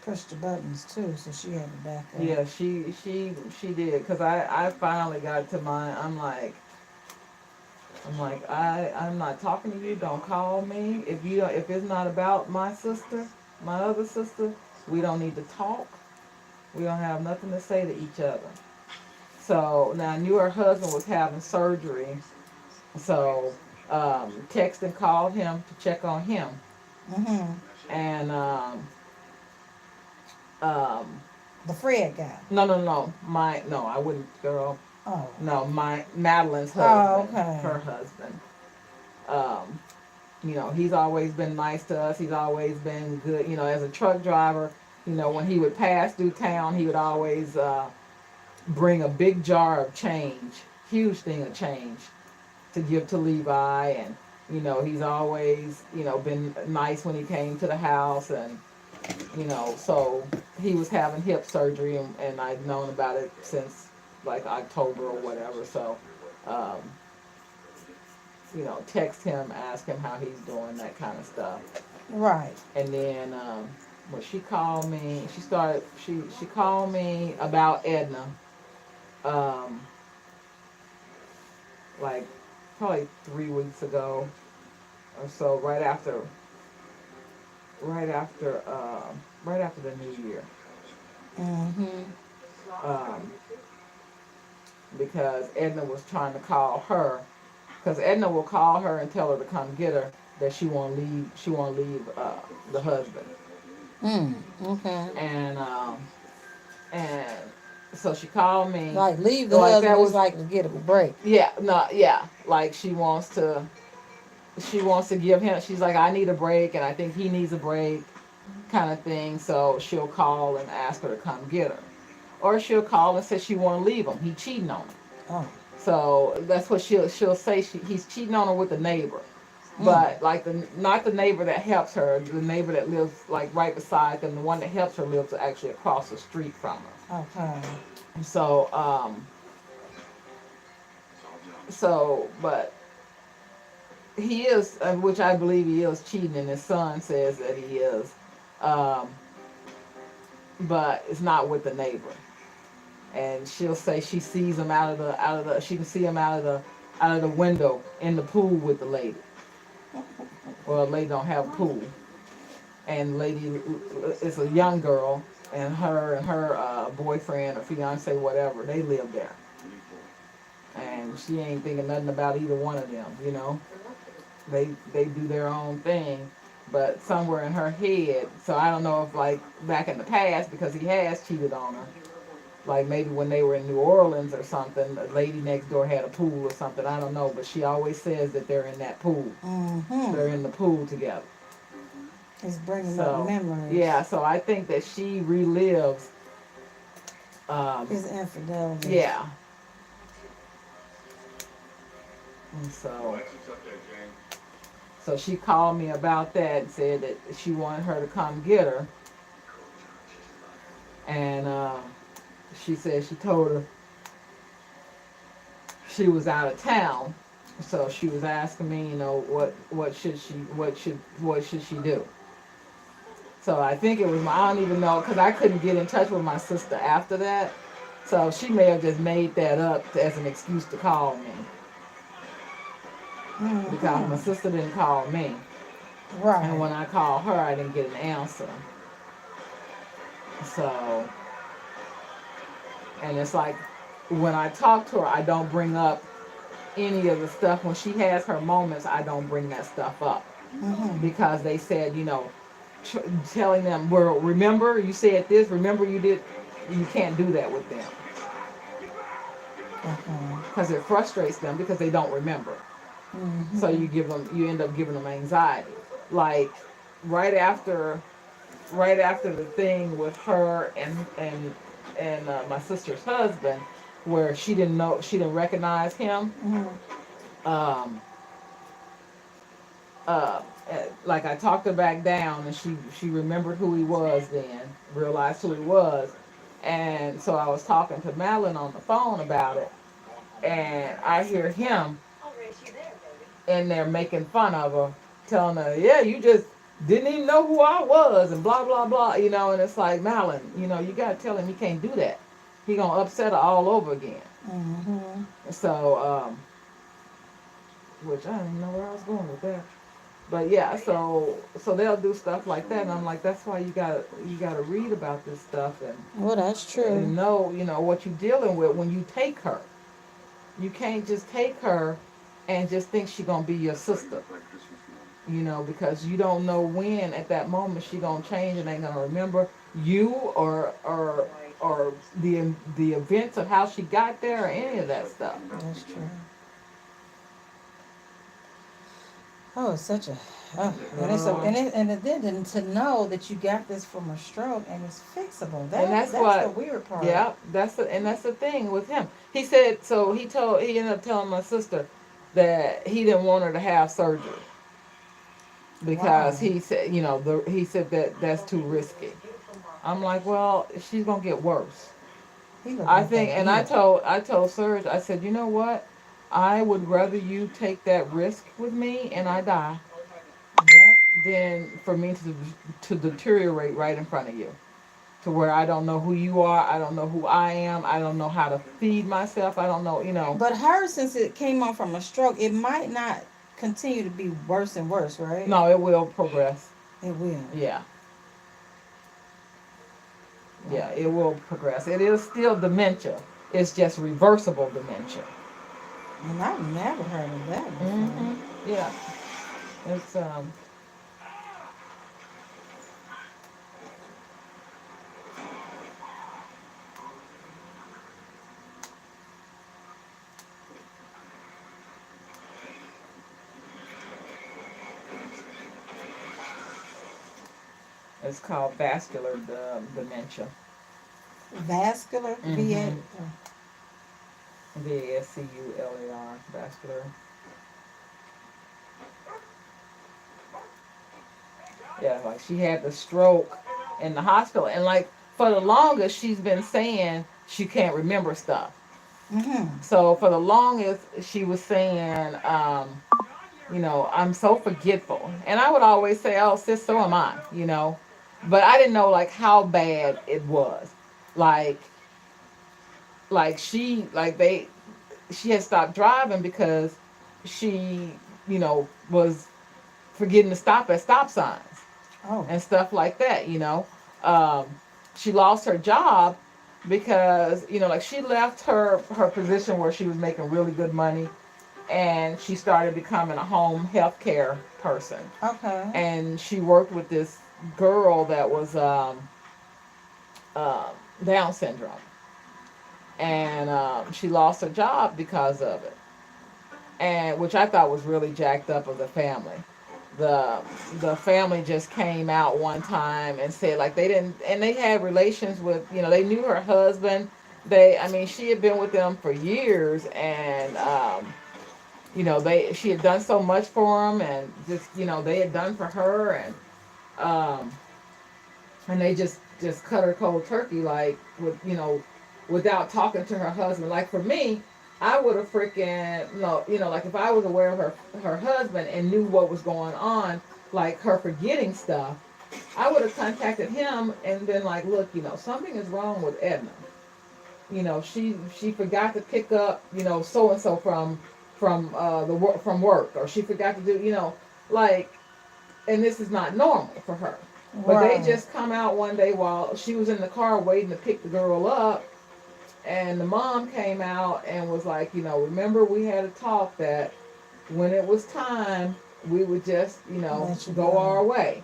pushed the buttons too, so she had to back up. Yeah, she did because I finally got to my I'm like I'm not talking to you. Don't call me if it's not about my sister, my other sister. We don't need to talk. We don't have nothing to say to each other. So now I knew her husband was having surgery. So texted and called him to check on him. Mm-hmm. And um, The Fred guy. no, no, I wouldn't, girl. Oh. No, my Madeline's Oh, husband, okay. her husband. Um, he's always been nice to us. He's always been good. As a truck driver, when he would pass through town, he would always bring a big jar of change, huge thing of change, to give to Levi. And he's always been nice when he came to the house. And so he was having hip surgery, and I'd known about it since like October or whatever. So um, text him, ask him how he's doing, that kind of stuff. Right. And then when she called me, she called me about Edna, um, like probably 3 weeks ago or so, right after right after the New Year, Mm-hmm. um, because Edna was trying to call her because Edna will call her and tell her to come get her. That she won't leave. She won't leave the husband. Okay. And so she called me. Like leave the Like husband that is was like to get a break. yeah no yeah like she wants to give him. She's like, I need a break, and I think he needs a break, kind of thing. So she'll call and ask her to come get her, or she'll call and say she want to leave him. He cheating on her. Oh. So that's what she'll say. He's cheating on her with the neighbor, but like not the neighbor that helps her, the neighbor that lives like right beside them. The one that helps her lives actually across the street from her. Okay. So but he is, which I believe he is cheating, and his son says that he is, but it's not with the neighbor. And she'll say she sees him out of the she can see him out of the window in the pool with the lady. Well, the lady don't have a pool, and the lady is a young girl, and her boyfriend or fiance, whatever, they live there, and she ain't thinking nothing about either one of them, you know. They do their own thing, but somewhere in her head. So I don't know if like back in the past, because he has cheated on her, like maybe when they were in New Orleans or something, a lady next door had a pool or something. I don't know, but she always says that they're in that pool. They're in the pool together. It's bringing up memories. Yeah, so I think that she relives his infidelity. Yeah. And so she called me about that and said that she wanted her to come get her. And she said she told her she was out of town. So she was asking me, you know, what should she do? So I think it was I don't even know, because I couldn't get in touch with my sister after that. So she may have just made that up as an excuse to call me. Because my sister didn't call me. Right. And when I called her, I didn't get an answer. So, and it's like, when I talk to her, I don't bring up any of the stuff. When she has her moments, I don't bring that stuff up. Because they said, you know, telling them, well, remember you said this, remember you did, you can't do that with them. Because it frustrates them because they don't remember. So you end up giving them anxiety. Like right after the thing with her and my sister's husband, where she didn't recognize him. Like I talked her back down, and she remembered who he was then, realized who he was. And so I was talking to Madeline on the phone about it, and I hear him in there making fun of her, telling her, yeah, you just didn't even know who I was, and blah, blah, blah, you know. And it's like, Madeline, you know, you got to tell him he can't do that. He going to upset her all over again. So, which I don't even know where I was going with that. But yeah, so they'll do stuff like that, and I'm like, that's why you gotta read about this stuff and well, that's true. And know, you know, what you're dealing with when you take her. You can't just take her and just think she's gonna be your sister. You know, because you don't know when at that moment she gonna change and ain't gonna remember you or the events of how she got there or any of that stuff. That's true. Oh, it's such a, and then to know that you got this from a stroke and it's fixable. That's the weird part. Yeah, that's the thing with him. He said, so he ended up telling my sister that he didn't want her to have surgery because he said, you know, he said that that's too risky. I'm like, well, she's gonna get worse. I think, and I told Serge, I said, you know what? I would rather you take that risk with me and I die than for me to deteriorate right in front of you. To where I don't know who you are, I don't know who I am, I don't know how to feed myself, I don't know, you know. But her, since it came on from a stroke, it might not continue to be worse and worse, right? No, it will progress. It will. Yeah. Yeah, it will progress. It is still dementia. It's just reversible dementia. And I've never heard of that before. Hmm. Yeah, it's it's called vascular dementia. Vascular, VA. Mm-hmm. VASCULAR, vascular. Yeah, like she had the stroke in the hospital, and like for the longest, she's been saying she can't remember stuff. Mm-hmm. So for the longest, she was saying, I'm so forgetful, and I would always say, "Oh, sis, so am I," but I didn't know like how bad it was. Like, she had stopped driving because she, was forgetting to stop at stop signs Oh, and stuff like that. Um, she lost her job because like she left her position where she was making really good money, and she started becoming a home health care person. okay. And she worked with this girl that was um, Down syndrome, and she lost her job because of it, and which I thought was really jacked up of the family. the the family just came out one time and said like they didn't, and they had relations with, they knew her husband. I mean, she had been with them for years, and she had done so much for him, and just they had done for her, um and they just cut her cold turkey, like without talking to her husband. Like for me, I would have freaking no, like if I was aware of her husband and knew what was going on, like her forgetting stuff, I would have contacted him and been like, look, something is wrong with Edna. She forgot to pick up, so and so from the work from work, or she forgot to do, like, and this is not normal for her. But they Right. just come out one day while she was in the car waiting to pick the girl up, and the mom came out and was like, remember we had a talk that when it was time, we would just, Let you go go. our way.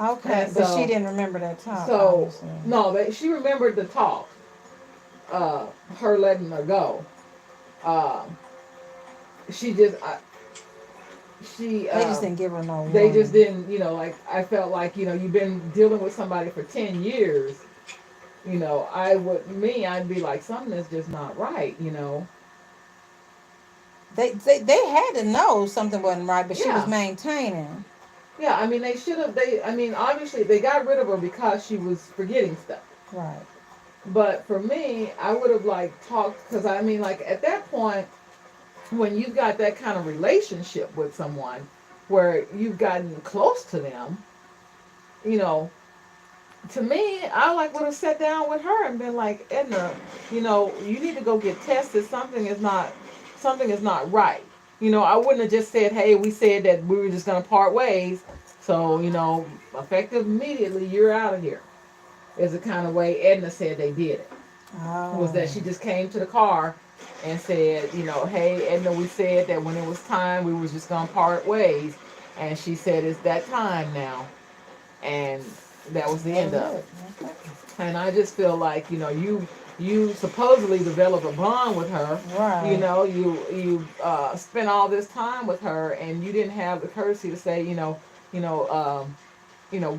Okay, And but she so, didn't remember that talk, so obviously. no, she remembered the talk, her letting her go. Um, she just, she, They just didn't give her no they just warning. didn't, like I felt like, you've been dealing with somebody for 10 years. I'd be like, something is just not right. They had to know something wasn't right, but she was Yeah. maintaining. Yeah, I mean, they should have, I mean, obviously, they got rid of her because she was forgetting stuff. Right. But for me, I would have, like, talked, because I mean, like, at that point, when you've got that kind of relationship with someone where you've gotten close to them, you know, to me, I like would have sat down with her and been like, Edna, you need to go get tested. Something is not right. I wouldn't have just said, hey, we said that we were just gonna part ways. So, effective immediately, you're out of here. Is the kind of way Edna said they did it. Was Oh. that she just came to the car and said, hey, Edna, we said that when it was time, we was just gonna part ways. And she said, it's that time now. And that was the That end was of it. it. Okay. And I just feel like you supposedly develop a bond with her. Right. You spent all this time with her, and you didn't have the courtesy to say, you know, um, you know,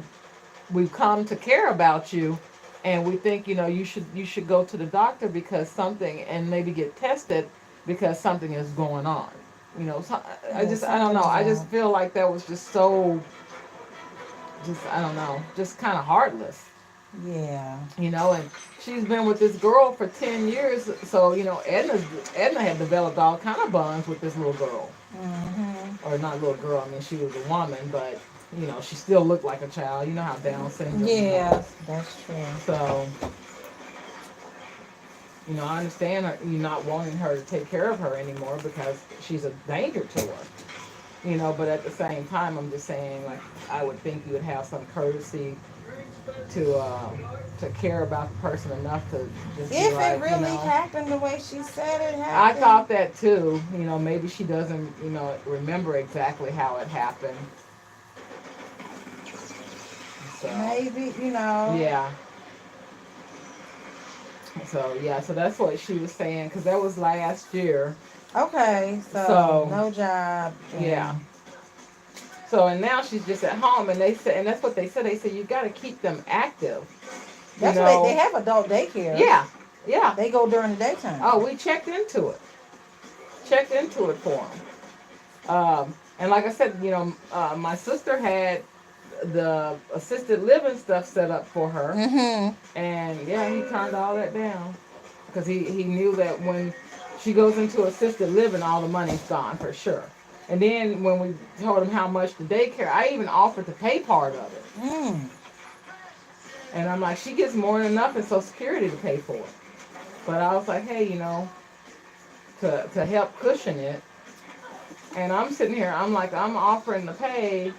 we've come to care about you, and we think you should go to the doctor because something, and maybe get tested because something is going on. So Yeah, I don't something know. is I just off. feel like that was just so, just I don't know, just kind of heartless. Yeah. And she's been with this girl for 10 years. So, Edna had developed all kind of bonds with this little girl. Mhm. Or not little girl, I mean, she was a woman, but, she still looked like a child. You know how Down syndrome Yeah, goes. that's true. So, I understand you not wanting her to take care of her anymore because she's a danger to her. But at the same time, I'm just saying, like, I would think you would have some courtesy to care about the person enough to just be If it like, you really know. happened the way she said it I happened. thought that too. You know, maybe she doesn't, remember exactly how it happened. So Maybe, you know. yeah. So yeah. So that's what she was saying because that was last year. Okay, so So no job. yeah. And So and now she's just at home, and they said, and that's what they said. They said you got to keep them active. You that's what they know. have adult daycares. Yeah. Yeah. They go during the daytime. Oh, we checked into it. Checked into it for them. And like I said, my sister had the assisted living stuff set up for her, Mm-hmm. and yeah, he turned all that down because he knew that when she goes into assisted living, all the money's gone for sure. And then when we told him how much the daycare, I even offered to pay part of it, Mm. and I'm like, she gets more than enough in Social Security to pay for it. But I was like, hey, to help cushion it. And I'm sitting here, I'm like, I'm offering to pay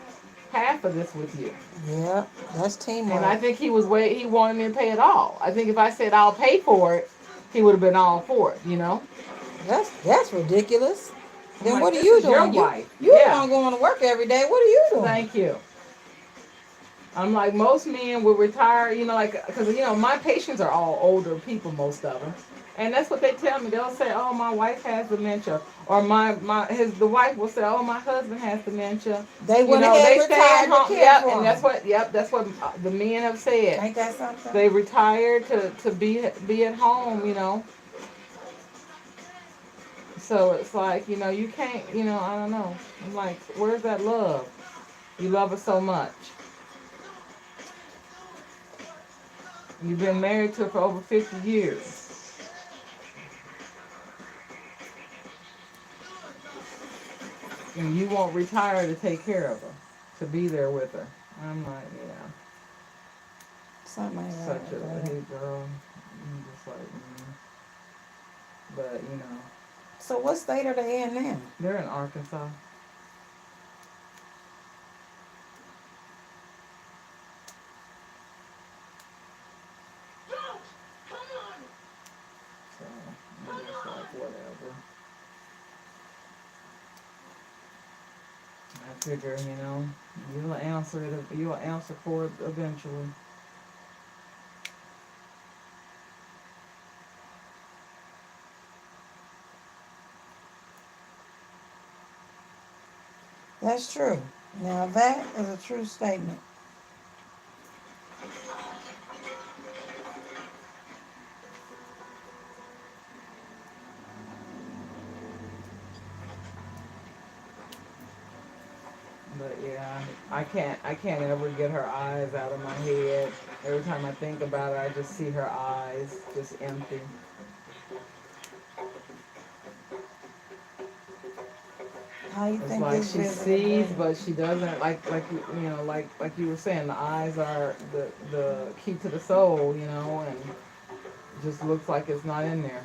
half of this with you. Yeah, that's And I teamwork. think he wanted me to pay it all. I think if I said I'll pay for it, he would have been all for it. That's ridiculous. I'm Then like, what are this you is your doing? You wife. you the Yeah, one going to work every day. What are you doing? thank you. I'm like, most men will retire, like, because, my patients are all older people, most of them. And that's what they tell me. They'll say, oh, my wife has dementia. Or the wife will say, oh, my husband has dementia. They went ahead They and stay at retired to home. care Yep, for and them. that's what the men have said. Ain't that something? They retired to be at home. So it's like, you can't, I don't know. I'm like, where's that love? You love her so much. You've been married to her for over 50 years. And you won't retire to take care of her, to be there with her. I'm like, yeah, Something ain't right such a with that. hey girl. I'm just like, but So what state are they in now? they're in Arkansas. Don't! Come on! So I'm just like, whatever. I figure, you'll answer it. You'll answer for it eventually. That's true. Now that is a true statement. But yeah, I can't ever get her eyes out of my head. Every time I think about her, I just see her eyes just empty. How you It's think like this she visit will sees, be? but she doesn't. Like you were saying, the eyes are the key to the soul, and it just looks like it's not in there.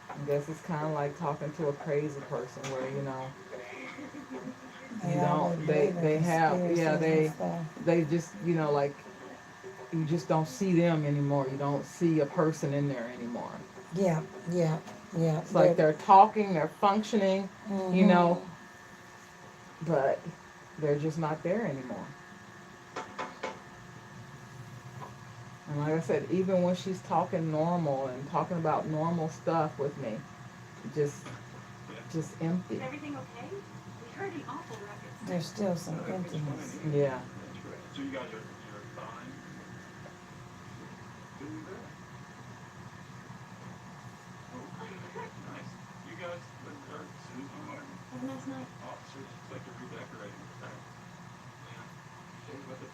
I guess it's kind of like talking to a crazy person, where you They always don't believe in they have conspiracies yeah and stuff. they just like you just don't see them anymore. You don't see a person in there anymore. Yeah, yeah, yeah. It's like they're talking, they're functioning, you know, Mm-hmm. but they're just not there anymore. And like I said, even when she's talking normal and talking about normal stuff with me, just just empty. Everything okay? We heard the awful ruckus. There's still some emptiness. Yeah. So you guys you're fine? Doing good. Oh, nice. You guys are Susan Martin. Have a nice night. Officers, it's like you're redecorating. Yeah. Think about the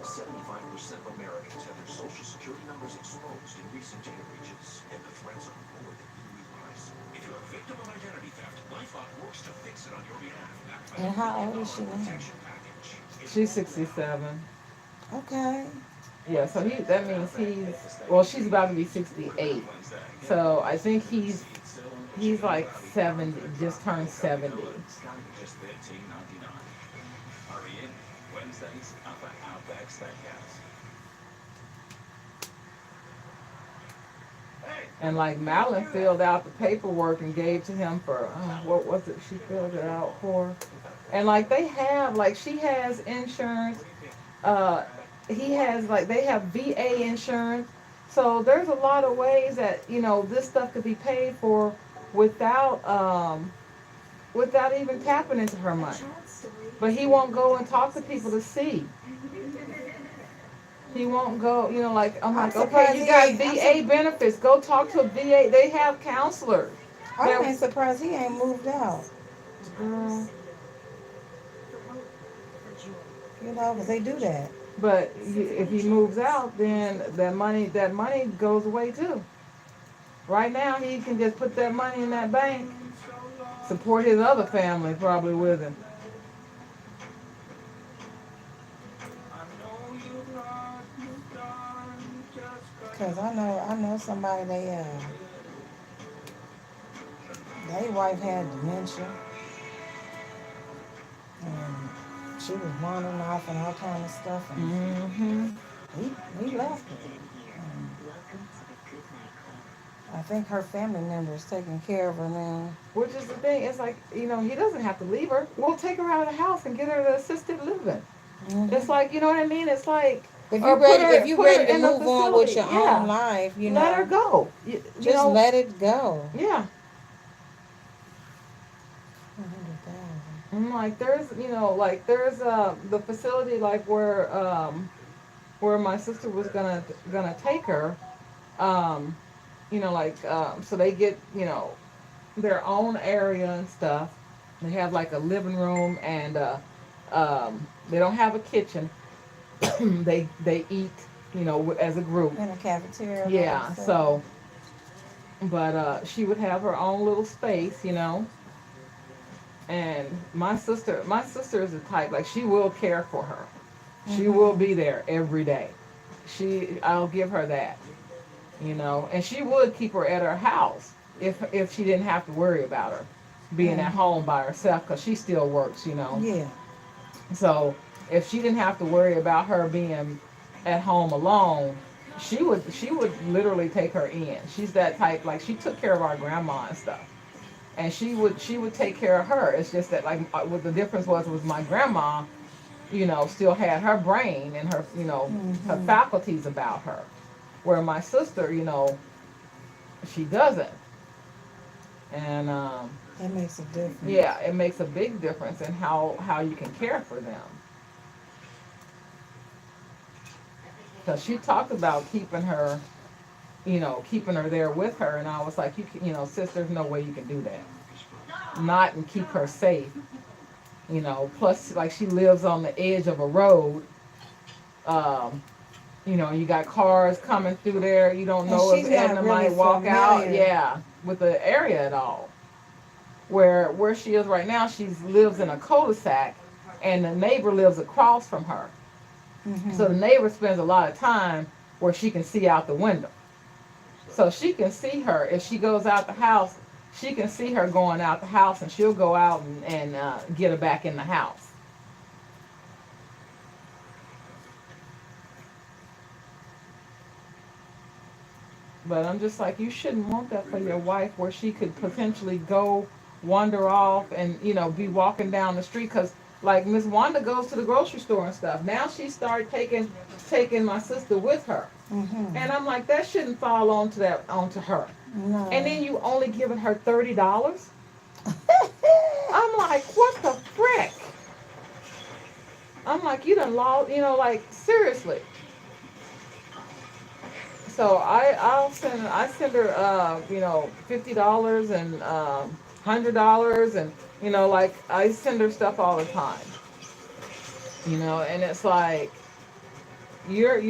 75% of Americans have their social security numbers exposed in recent data breaches, and the threats are more than you realize. If you're a victim of identity theft, LifeLock works to fix it on your behalf. Backed by And a how $1 old is she now? protection package. She's 67. Okay. Yeah, so that means she's about to be 68. So I think He's like 70, just turned 70. Starting at just $13.99. Hurry in. Wednesdays up at Outback Steakhouse. And like Madeline filled out the paperwork and gave to him for, what was it she filled it out for? And like they have, like she has insurance, he has, like they have VA insurance. So there's a lot of ways that, this stuff could be paid for without even tapping into her money. But he won't go and talk to people to see. He won't go, like, I'm like, okay, you got VA benefits. Go talk to a VA. They have counselors. I ain't surprised he ain't moved out. Girl. Because they do that. But if he moves out, then that money goes away too. Right now, he can just put that money in that bank, support his other family probably with him. Because I know somebody, they wife had dementia. And she was wandering off and all kind of stuff. And he left her. I think her family member is taking care of her now. Which is the thing. It's like, he doesn't have to leave her. We'll take her out of the house and get her to assisted living. It's like, you know what I mean? It's like, if you're ready to move on with your yeah. own life, let her go. Just let it go. Yeah. I'm like, there's the facility like where my sister was gonna take her, so they get, their own area and stuff. They have like a living room and they don't have a kitchen. they eat, as a group. In a cafeteria. Yeah, so, but she would have her own little space, And my sister is the type, like, she will care for her. She will be there every day. I'll give her that, and she would keep her at her house if she didn't have to worry about her being at home by herself, because she still works, Yeah. So if she didn't have to worry about her being at home alone, she would literally take her in. She's that type, like, she took care of our grandma and stuff. And she would take care of her. It's just that, like, what the difference was my grandma, still had her brain and her, her faculties about her. Where my sister, she doesn't. And that makes a difference. Yeah, it makes a big difference in how you can care for them. Because she talked about keeping her there with her, and I was like, sis, there's no way you can do that. Not and keep her safe. Plus, like, she lives on the edge of a road. You got cars coming through there. You don't know if Edna might walk out. Yeah, with the area at all. Where she is right now, she lives in a cul-de-sac, and the neighbor lives across from her. So the neighbor spends a lot of time where she can see out the window. So she can see her. If she goes out the house, she can see her going out the house, and she'll go out and get her back in the house. But I'm just like, you shouldn't want that for your wife, where she could potentially go wander off and, be walking down the street. Because, like, Miss Wanda goes to the grocery store and stuff. Now she started taking my sister with her. And I'm like, that shouldn't fall onto her. No. And then you only giving her $30? I'm like, what the frick? I'm like, you done lost, like, seriously. So I send her $50 and $100 and like, I send her stuff all the time. And it's like, you're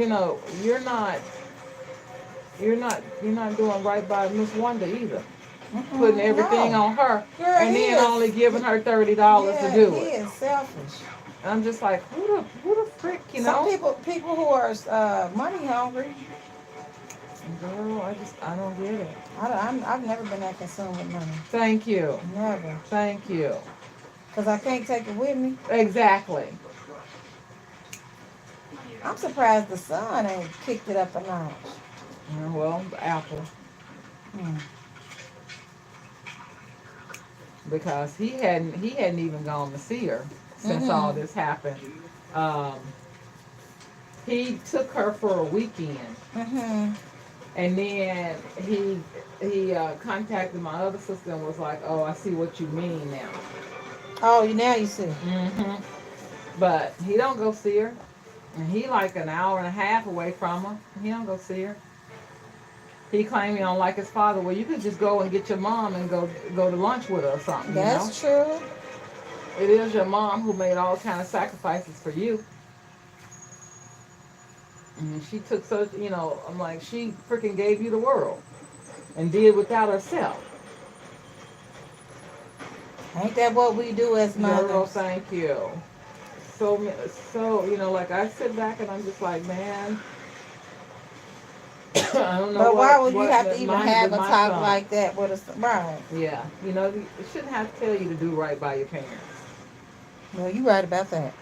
not doing right by Miss Wanda either. Putting everything on her. Girl, and then only giving her $30 to do it. He is selfish. I'm just like, who the frick, Some people who are money hungry, Girl, I don't get it. I've never been that consumed with money. Thank you. Never. Thank you. Because I can't take it with me. Exactly. I'm surprised the son ain't kicked it up a notch. Yeah, well, Apple. Hmm. Because he hadn't even gone to see her since all Mm-hmm. this happened. Um, he took her for a weekend, Mm-hmm. and then he contacted my other sister and was like, "Oh, I see what you mean now." Oh, now you see. Hmm. But he don't go see her, and he like an hour and a half away from her. He don't go see her. He claimed he don't like his father. Well, you could just go and get your mom and go to lunch with her or something. That's true. It is your mom who made all kind of sacrifices for you. And she took such, I'm like, she freaking gave you the world and did without herself. Ain't that what we do as Girl, mothers? thank you. So, like I sit back and I'm just like, man, I don't know But why would you what have to even have with a my talk son. like that with a right? Yeah, it shouldn't have to tell you to do right by your parents. Well, you right about that.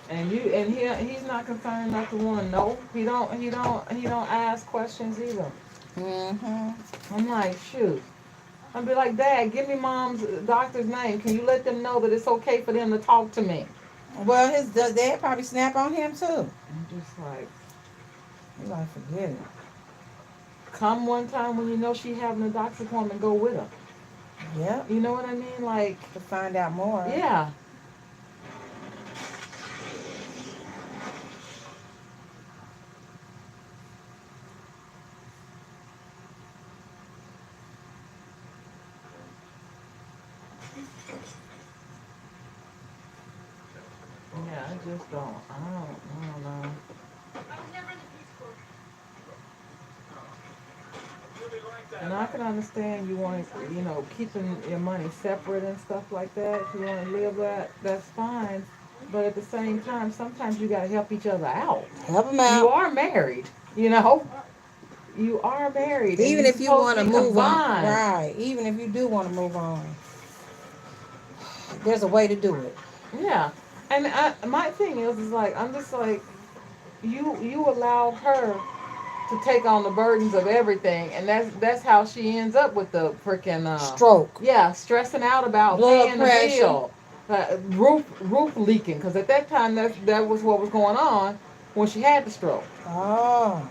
He's not concerned enough to want to know. He don't ask questions either. Mm-hmm. I'm like, shoot. I'd be like, Dad, give me mom's doctor's name. Can you let them know that it's okay for them to talk to me? Well, his dad probably snap on him too. I'm just like, You like forget it. come one time when you know she having a doctor's appointment, go with her. Yep. You know what I mean? Like, To find out more. yeah. Yeah, I just don't. I don't know. I was never in the Peace Corps. And I can understand you want to, keeping your money separate and stuff like that. If you want to live that, that's fine. But at the same time, sometimes you got to help each other out. Help him You out. are married, you know. You are married, and Even you're if you supposed want to to be move on. combined. Right. Even if you do want to move on. There's a way to do it. Yeah. And my thing is like, I'm just like, you allowed her to take on the burdens of everything, and that's how she ends up with the freaking Stroke. yeah, stressing out about Blood paying the pressure. bill, roof leaking, because at that time that was what was going on when she had the stroke. Oh.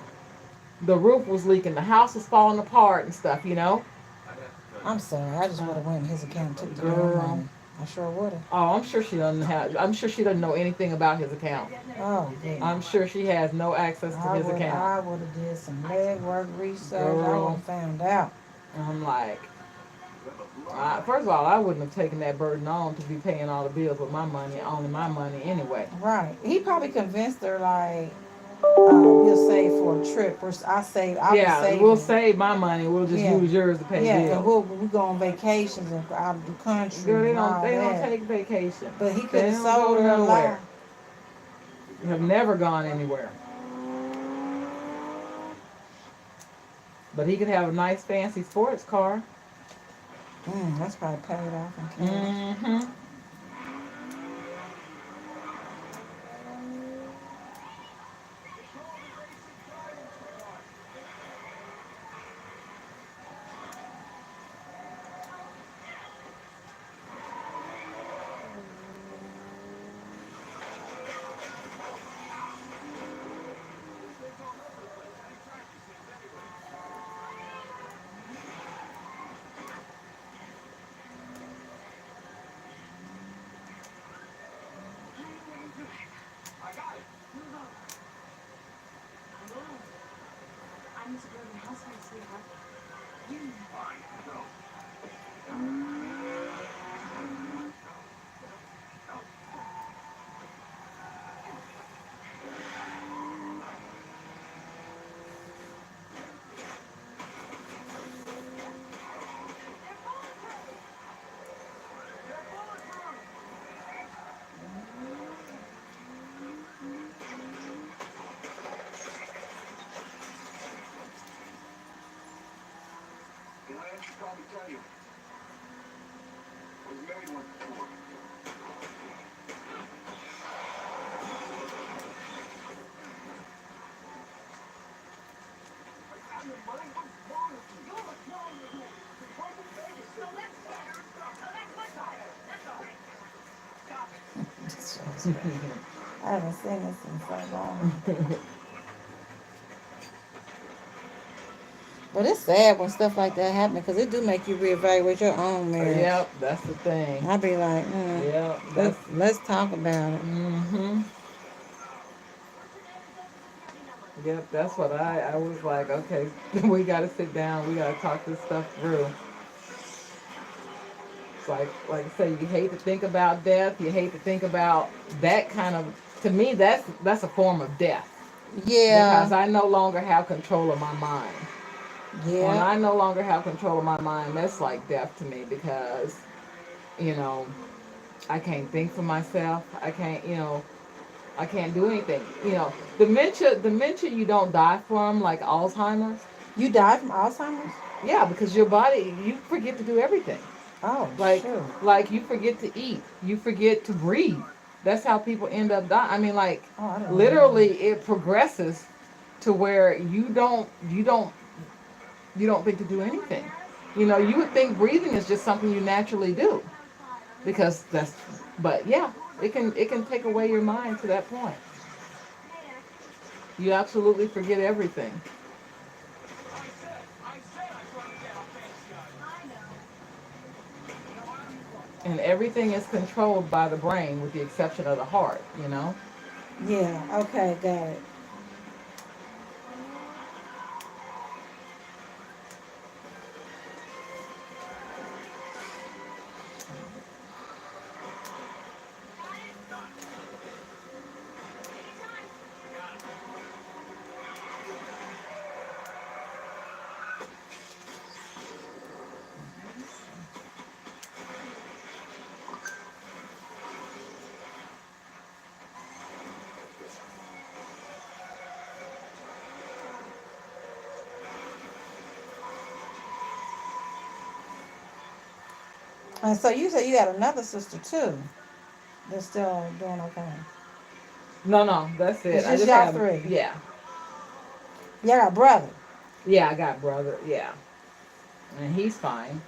The roof was leaking, the house was falling apart and stuff. I'm sorry. I just would have went in his account and took the damn Girl. money. I sure would have. Oh, I'm sure she doesn't know anything about his account. Oh, goodness. I'm sure she has no access to his account. I would have did some legwork research. I would Girl. have found out. I'm like, first of all, I wouldn't have taken that burden on to be paying all the bills with my money, only my money anyway. Right. He probably convinced her like, we'll save for a trip. We'll save my money. We'll just Yeah. use yours to pay Yeah, and bills. we go on vacations and out of the country Girl, and all they don't that. take vacation. But he could They have don't sold go her a lie. nowhere. You have never gone anywhere. But he could have a nice fancy sports car. That's probably paid off in cash. Mm-hmm. I need to go to the house, my sweetheart. Dad should probably tell you. I was married once before. I haven't seen this in so long. But it's sad when stuff like that happens because it do make you reevaluate your own marriage. Yep, that's the thing. I'd be like, Yep, that's. let's talk about it. Mhm. Yep, that's what I was like. Okay, we got to sit down. We got to talk this stuff through. It's like I say, you hate to think about death. You hate to think about that kind of. To me, that's a form of death because Yeah, I no longer have control of my mind. When yeah, I no longer have control of my mind, that's like death to me because, you know, I can't think for myself. I can't, I can't do anything. Dementia you don't die from like Alzheimer's. You died from Alzheimer's? Yeah, because your body, you forget to do everything. Oh, Like shoot. like you forget to eat, you forget to breathe. That's how people end up dying. I mean, like Oh, I don't know. literally, it progresses to where you don't think to do anything. You would think breathing is just something you naturally do because but yeah, it can take away your mind to that point. You absolutely forget everything. And everything is controlled by the brain with the exception of the heart. Yeah, okay, got it. And so you said you got another sister too that's still doing okay. No, that's it. It's I just just y'all have, three. yeah. You got a brother. Yeah, I got brother, yeah. And he's fine.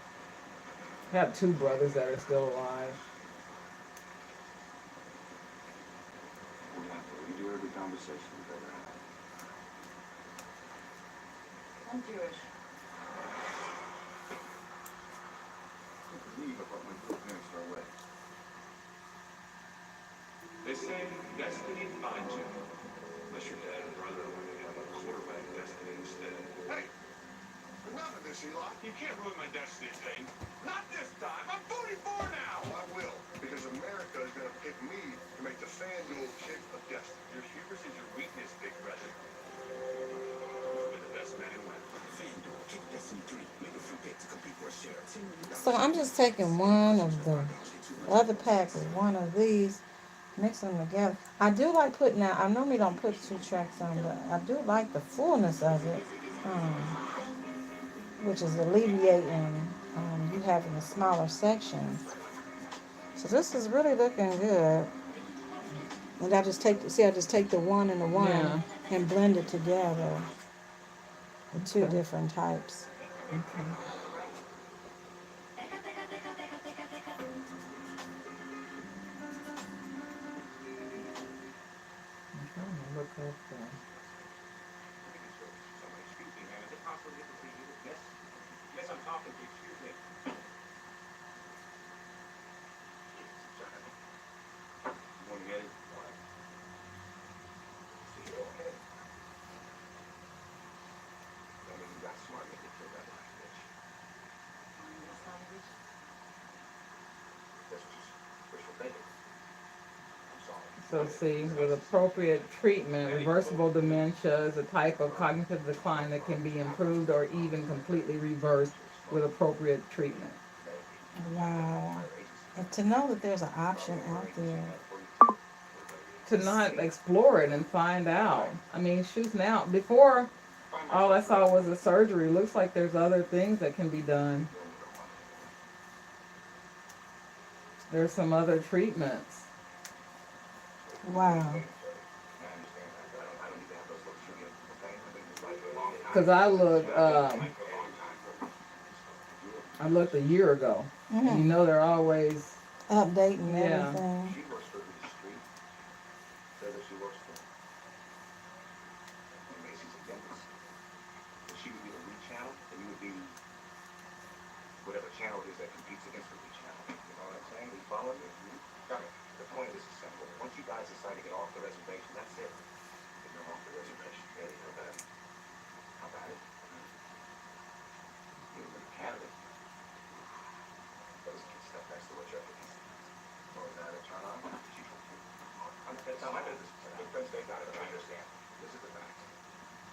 I have two brothers that are still alive. We're gonna have to redo every conversation we've ever had. I'm Jewish. I can't believe I brought my good parents our way. They say destiny binds you. Unless your dad and brother are going to have a quarterback destiny instead. Hey! Enough of this, Eli. You can't ruin my destiny thing. Not this time. I'm 44 now. I will, because America is going to pick me to make the FanDuel kick of destiny. Your hubris is your weakness, big brother. We're the best men who win. FanDuel kick destiny 3. Make a free pick to compete for a share. So I'm just taking one of the other pack of one of these, mix them together. I do like putting out, I normally don't put 2 tracks on, but I do like the fullness of it, which is alleviating you having a smaller section. So this is really looking good. And I just take the one and the one Yeah. and blend it together, the two different types. Okay. I'm trying to look up Somebody, excuse me, man. Is it possible to get to see you? Yes? Yes, I'm talking to you. Excuse me. Sorry. You want to get it? Why? See, you okay? I mean, you got smart and get killed that last bitch. That's what you're wishful thinking. I'm sorry. So see, with appropriate treatment, reversible dementia is a type of cognitive decline that can be improved or even completely reversed with appropriate treatment. Wow. And to know that there's an option out there. To not explore it and find out. I mean, shoot now. Before All I saw was the surgery. Looks like there's other things that can be done. There's some other treatments. Wow. Cause I looked a year ago. And you know they're always, Updating yeah. everything. She works for the street. Says that she works for Macy's a dentist. If she would be the lead channel, then you would be whatever channel it is that competes against the lead channel. You know what I'm saying? You follow me? Got it. The point of this is simple. Once you guys decide to get off the reservation, that's it. If you're off the reservation, yeah, you know that. How about it? You're a candidate. Those kids stuff next to what you're up against. Or is that a turn on? That's not my business. Good friends, they got it. I understand. This is the fact.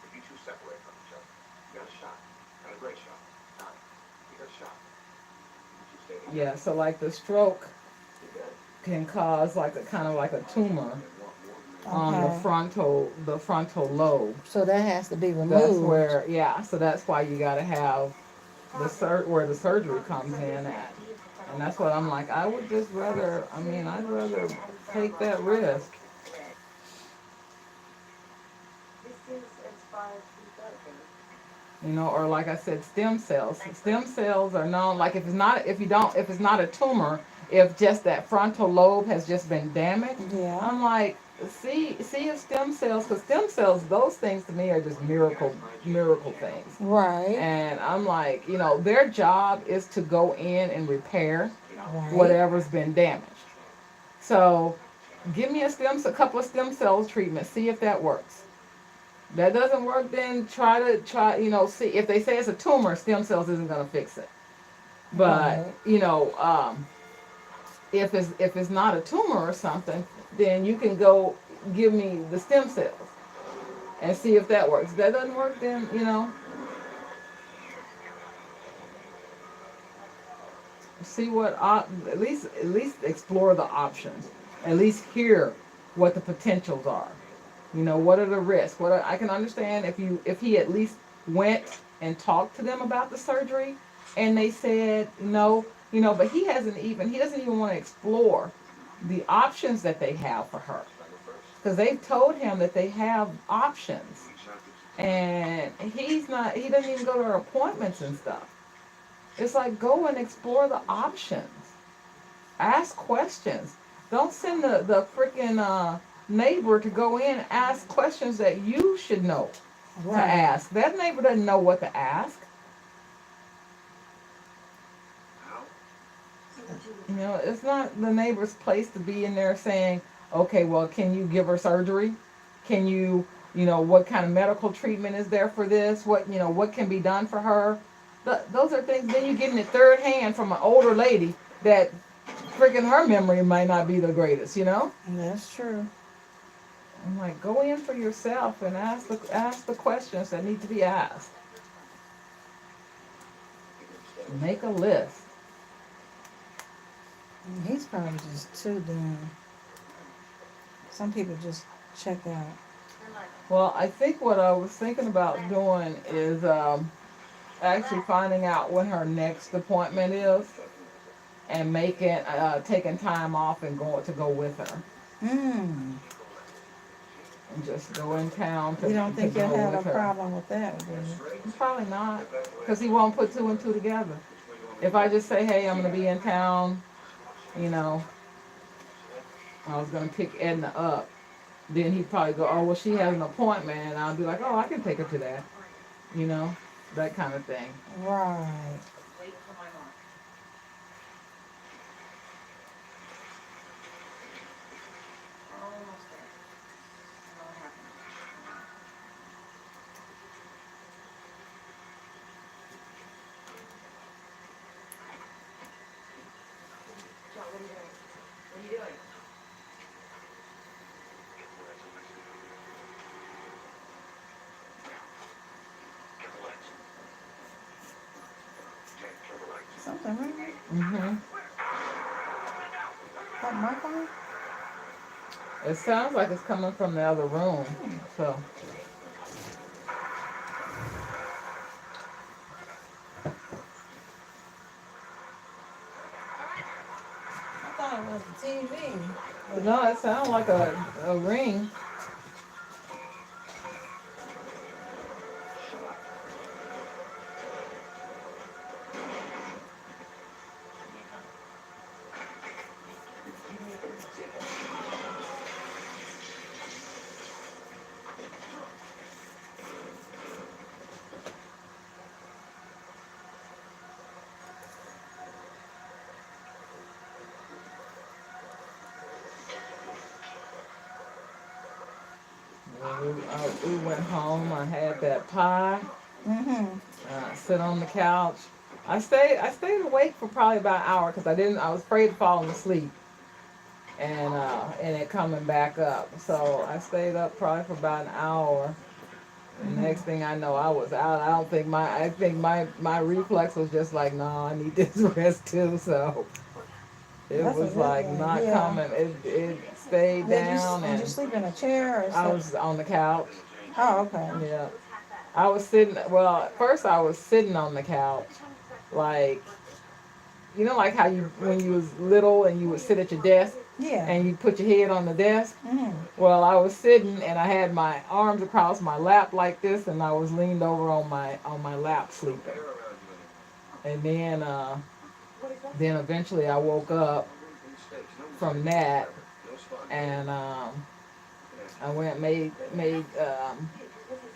If you two separate from each other, you got a shot. And a great shot. Not. You got a shot. You two stay together. Yeah, so like the stroke You're good. can cause like a kind of like a tumor on Okay. the frontal lobe. So that has to be removed. That's where, yeah, so that's why you gotta have where the surgery comes in at. And that's what I'm like, I would just rather, I'd rather take that risk. You know, or like I said, stem cells. Stem cells are known, like if it's not a tumor, if just that frontal lobe has just been damaged, Yeah. I'm like, see if stem cells, because stem cells, those things to me are just miracle things. Right. And I'm like, you know, their job is to go in and repair Right. whatever's been damaged. So give me a couple of stem cell treatments, see if that works. That doesn't work, then try, you know, see if they say it's a tumor, stem cells isn't gonna fix it. But Right. you know, if it's not a tumor or something, then you can go give me the stem cells and see if that works. If that doesn't work, then you know, see what at least explore the options. At least hear what the potentials are. You know, what are the risks? I can understand if he at least went and talked to them about the surgery, and they said no, you know, but he doesn't even want to explore the options that they have for her, because they've told him that they have options, and he doesn't even go to her appointments and stuff. It's like, go and explore the options. Ask questions. Don't send the freaking neighbor to go in and ask questions that you should know to Right. ask. That neighbor doesn't know what to ask. You know, it's not the neighbor's place to be in there saying, okay, well, can you give her surgery? Can you, you know, what kind of medical treatment is there for this? What can be done for her? Those are things, then you're getting it third hand from an older lady that freaking her memory might not be the greatest, you know? That's true. I'm like, go in for yourself and ask the questions that need to be asked. Make a list. He's probably just too done. Some people just check out. Well, I think what I was thinking about doing is actually finding out when her next appointment is and taking time off and go with her. Mm. And just go in town You don't think to you'll go have a with her. problem with that, do you? Probably not, because he won't put two and two together. If I just say, hey, I'm going to be in town, you know, I was going to pick Edna up, then he'd probably go, oh, well, she has an appointment, and I'll be like, oh, I can take her to that, you know, that kind of thing. Right. Something wrong? Mm-hmm. That my phone? It sounds like it's coming from the other room, so. Not the TV. No, it sounds like a ring. We went home. I had that pie. Mm-hmm. Sit on the couch. I stayed awake for probably about an hour because I was afraid of falling asleep and it coming back up. So I stayed up probably for about an hour. And next thing I know, I was out. I think my reflex was just like, no, I need this rest too. So it That's a was good like thing. not Yeah. coming. It stayed down Did you and sleep in a chair or I something? was on the couch. Oh, okay. Yeah. I was sitting, well, at first I was sitting on the couch, like, like how when you was little and you would sit at your desk Yeah. and you put your head on the desk? Mm-hmm. Well, I was sitting and I had my arms across my lap like this and I was leaned over on my lap sleeping. And then eventually I woke up from that and I went and made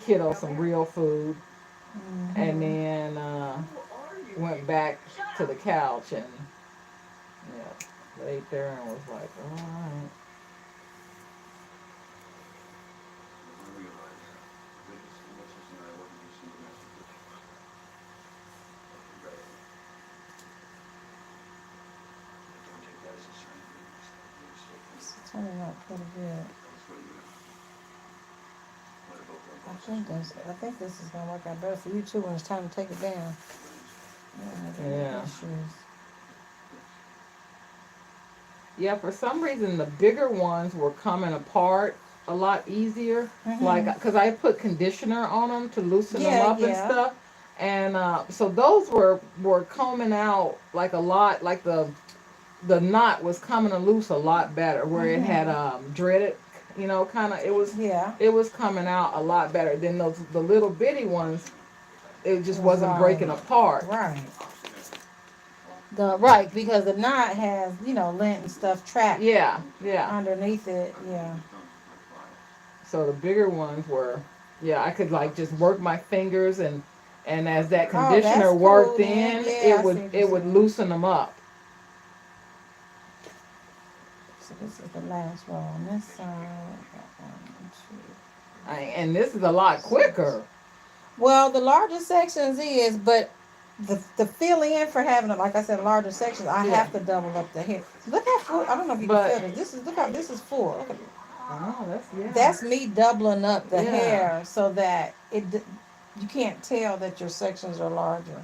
kiddo some real food and Mm-hmm. then went back to the couch and laid there and was like, all right. It's turning out pretty good. I think this is gonna work out better for you too when it's time to take it down. Yeah. Issues. Yeah, for some reason the bigger ones were coming apart a lot easier. Mm-hmm. Like, because I put conditioner on them to loosen them Yeah, up and yeah. stuff. And so those were coming out like a lot, like the knot was coming loose a lot better where it had dreaded, kind of Yeah. it was coming out a lot better than the little bitty ones. It just It was wasn't already- breaking apart. Right. Right, because the knot has, lint and stuff trapped Yeah, yeah. underneath it. Yeah. So the bigger ones were, yeah, I could like just work my fingers and as that Oh, that's conditioner cool worked then. in, Yeah, I it see what would you're it would saying. loosen them up. So this is the last row on this side. Got 1, 2. And this is a lot quicker. Well, the larger sections is, but the fill in for having, like I said, larger sections, I Yeah. have to double up the hair. Look how full. I don't know if you But- can feel this. Look how this is full. Look at, Oh, yeah. that's me doubling up the Yeah. hair so that you can't tell that your sections are larger.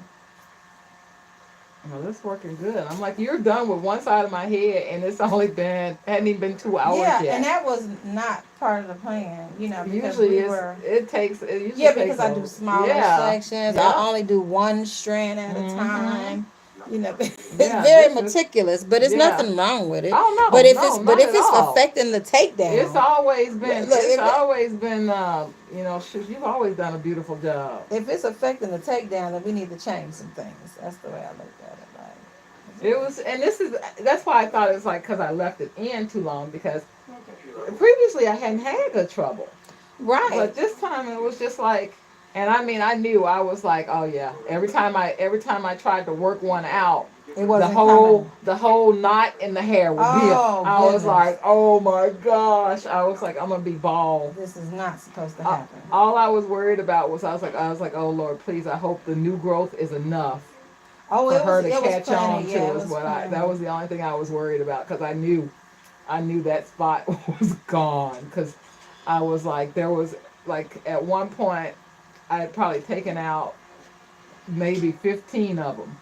Well, this working good. I'm like, you're done with one side of my head, and it's only hadn't even been 2 hours Yeah, yet. and that was not part of the plan, because Usually we were. it usually Yeah, takes because I do smaller yeah. sections. Yeah. I only do one strand at a time. It's Yeah, very this is- meticulous, but it's yeah. nothing wrong with it. Oh no, But if no, it's not at all. affecting the takedown, It's always been. Look, It's always been. You've always done a beautiful job. if it's affecting the takedown, then we need to change some things. That's the way I looked at it. Like, It was, and that's why I thought it was like because I left it in too long because previously I hadn't had the trouble, right. but this time it was just like, and I mean I knew I was like, oh yeah. Every time I tried to work one out, It wasn't the whole knot in the hair would be. Oh, I was goodness. like, oh my gosh. I was like, I'm gonna be bald. This is not supposed to happen. All I was worried about was I was like, oh Lord, please, I hope the new growth is enough Oh, for her to it was catch plenty. on to. Yeah, it Is was what plenty. that was the only thing I was worried about because I knew that spot was gone because I was like, there was like at one point I had probably taken out maybe 15 of them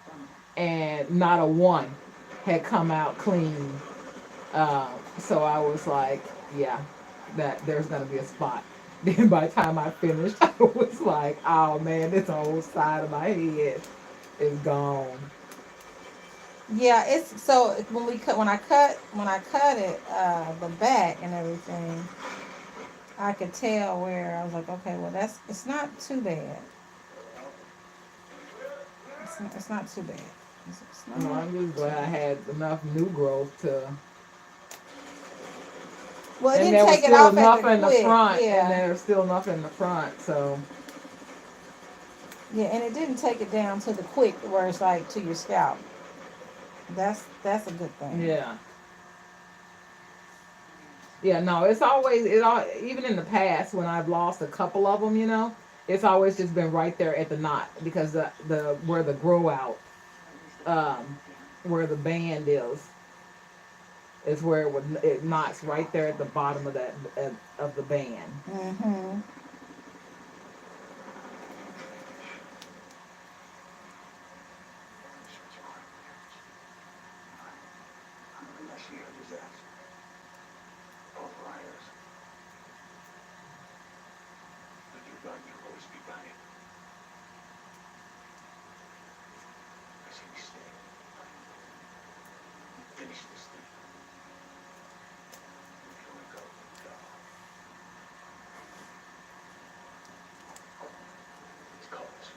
and not a one had come out clean. So I was like, yeah, that there's gonna be a spot. Then by the time I finished, I was like, oh man, this whole side of my head is gone. Yeah, it's so when I cut it, the back and everything, I could tell where I was like, okay, well it's not too bad. It's not too bad. It's No, not I'm just too glad I bad. had enough new growth to, Well, it and didn't there was take it still off at the enough in the quick. front, and Yeah, there was still enough in the front. So yeah, and it didn't take it down to the quick where it's like to your scalp. That's a good thing. yeah, yeah. No, it's always it all. Even in the past, when I've lost a couple of them, it's always just been right there at the knot because the where the grow out, um, where the band is where it knots right there at the bottom of that of the band. Mm-hmm. Unless he heard his ass. Both liars. The new gun will always be buying. I say we stay. Finish this thing. Here we go. It's called this.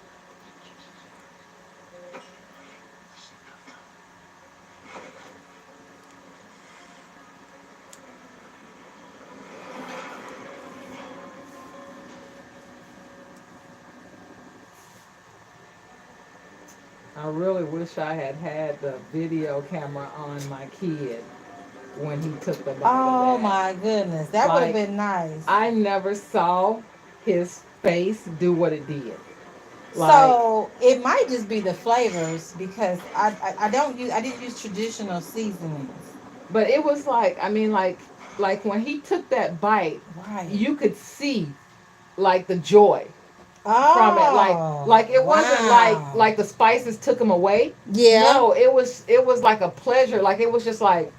I really wish I had had the video camera on my kid when he took the bite of Oh that. my goodness, that would have Like, been nice. I never saw his face do what it did. Like, So it might just be the flavors because I didn't use traditional seasonings. but it was like, I mean, like when he took that bite, Right. you could see like the joy from it. Oh, Like it wasn't wow. like the spices took him away. Yeah. No, it was like a pleasure. Like it was just like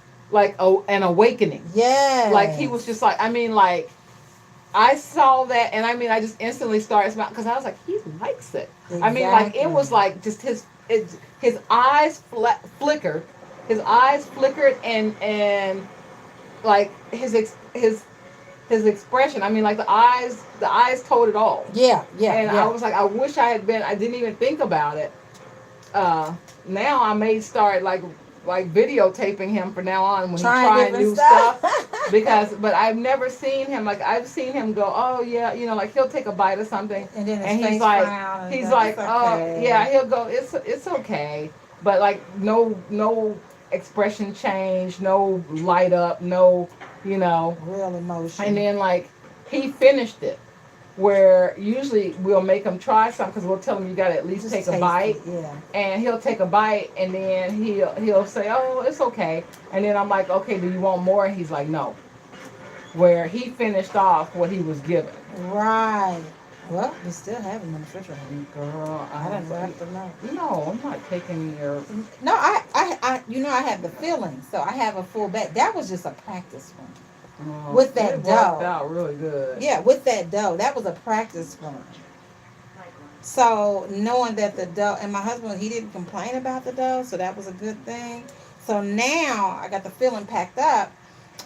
an awakening. Like he was just Yes. like, I mean, like I saw that, and I mean, I just instantly started smiling because I was like, he likes it. I mean, like it Exactly. was like just his eyes flickered, his eyes flickered, and like his expression. I mean, like the eyes told it all. Yeah, yeah, And I yeah. was like, I wish I had been. I didn't even think about it. uh, Now I may start like videotaping him from now on when he Trying trying different new stuff. stuff because but I've never seen him like I've seen him go, oh yeah, like he'll take a bite of something And then his and face frown and he's stuff. It's like, oh okay. yeah, he'll go, it's okay, but like no expression change, no light up, no, you know. Real And emotion. then like he finished it, where usually we'll make him try something because we'll tell him you got to at least Just take a taste bite, it, yeah. and he'll take a bite and then he'll say, oh, it's okay, and then I'm like, okay, do you want more? And he's like, no, where he finished off what he was given. Right. Well, we still have them in the refrigerator. Girl, I I was didn't like, wrap them up. no, I'm not taking your. No, I have the feeling, so I have a full bag. That was just a practice one with It that worked dough. out really good. Yeah, with that dough, that was a practice one. So knowing that the dough, and my husband, he didn't complain about the dough, so that was a good thing. So now I got the filling packed up.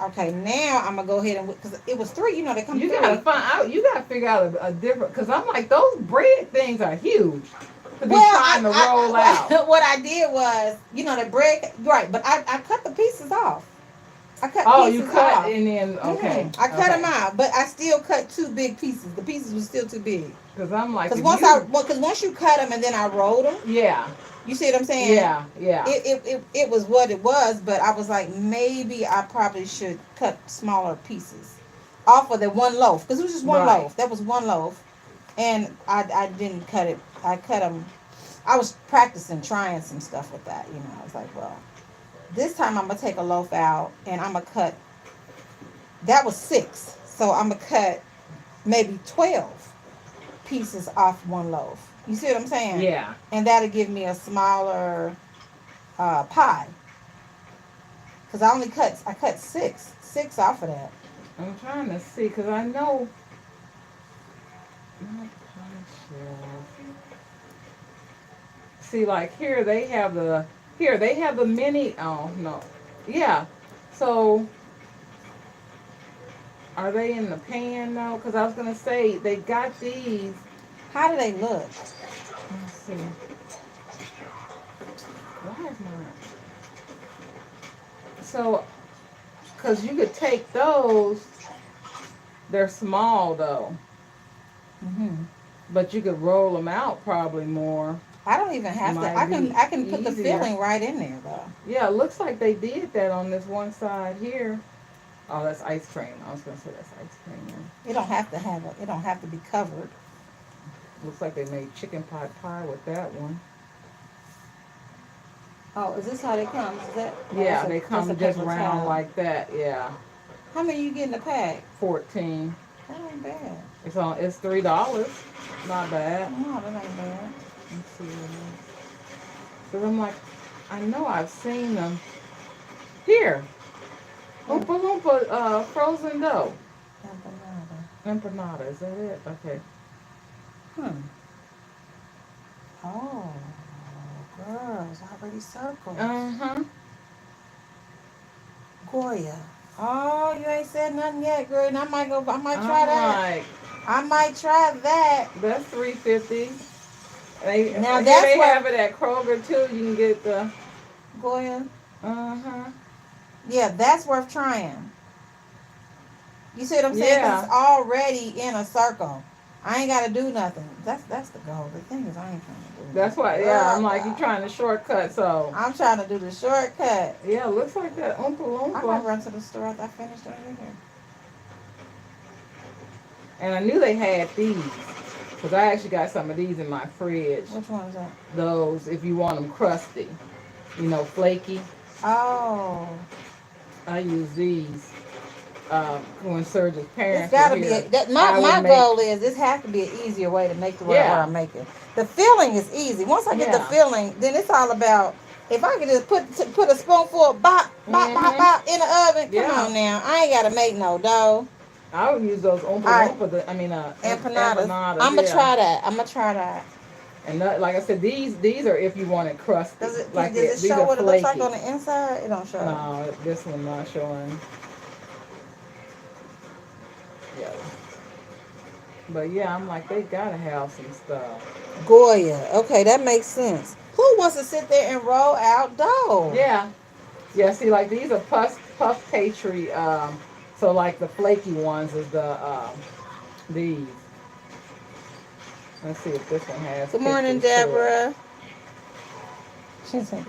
Okay, now I'm gonna go ahead and because it was three. You know, they come You gotta three. find out. You gotta figure out a different. Because I'm like, those bread things are huge to be Well, trying to roll out. what I did was, you know, the bread, right? But I cut the pieces off. I cut Oh, you pieces cut off. and then okay, I cut them okay. out, but I still cut two big pieces. The pieces were still too big. Because I'm like, Cause if well, you, cause once you cut them and then I rolled them, yeah, you see what I'm saying? yeah, yeah, It was what it was, but I was like, maybe I probably should cut smaller pieces off of the one loaf, because it was just one right. loaf. That was one loaf, and I didn't cut it. I cut them. I was practicing trying some stuff with that. You know, I was like, well, this time I'm gonna take a loaf out and I'm gonna cut. That was six, so I'm gonna cut maybe 12 pieces off one loaf. You see what I'm saying? Yeah. And that'll give me a smaller pie. Cause I cut six off of that. I'm trying to see because I know. Not pie shells. See, like here they have the Here, they have the mini. Oh, no. Yeah. So, are they in the pan though? Because I was going to say, they got these. How do they look? Let's see. Why is mine? So, because you could take those. They're small though. Hmm. But you could roll them out probably more. I don't even have to. Might I can be put the easier. filling right in there though. Yeah, it looks like they did that on this one side here. Oh, that's ice cream. I was gonna say that's ice cream. It don't have to have it. It don't have to be covered. Looks like they made chicken pot pie with that one. Oh, is this how they come? Is that? Yeah, that's they that's come a just paper round towel. like that. Yeah, How many you get in a pack? 14. That ain't bad. It's $3. Not bad. No, that ain't bad. Let's see what it is. Cause I'm like, I know I've seen them here. Oompa Loompa frozen dough. Empanada, is that it? Okay. Oh, girls, already circled. Uh-huh. Goya. Oh, you ain't said nothing yet, girl. And I might try I'm that. like, I might try that. that's $3.50. They Now here that's they what have it at Kroger too. You can get the Goya. uh-huh. Yeah, that's worth trying. You see what I'm saying? 'Cause Yeah. it's already in a circle. I ain't gotta do nothing. That's the goal. The thing is, I ain't trying to do That's nothing. why yeah, I'm like Girl, you trying to shortcut, so I'm trying to do the shortcut. yeah, looks like that Oompa I might Loompa. run to the store after I finish doing it here. And I knew they had these. Because I actually got some of these in my fridge. Which one is that? Those, if you want them crusty. You know, flaky. Oh, I use these. When Serge's it's parents gotta were be here. my I would my make- goal is this has to be an easier way to make the way Yeah. where I make it. The filling is easy. Once I get the Yeah. filling, then it's all about if I could just put a spoonful of bop in the oven. Come Yeah. on now, I ain't gotta make no dough. I would use those Oompa Alright. Loompa. Empanadas. Empanadas. I'ma Yeah. try that. I'ma try that. And like I said, these are if you want it crusty. Does it these show are what it looks like flaky. on the inside? It don't show. No, this one not showing. Yeah. But yeah, I'm like, they gotta have some stuff. Goya. Okay, that makes sense. Who wants to sit there and roll out dough? Yeah. Yeah, see, like these are puff pastry, so like the flaky ones is these. Let's see if this one has Good morning, pictures to it. Deborah. She said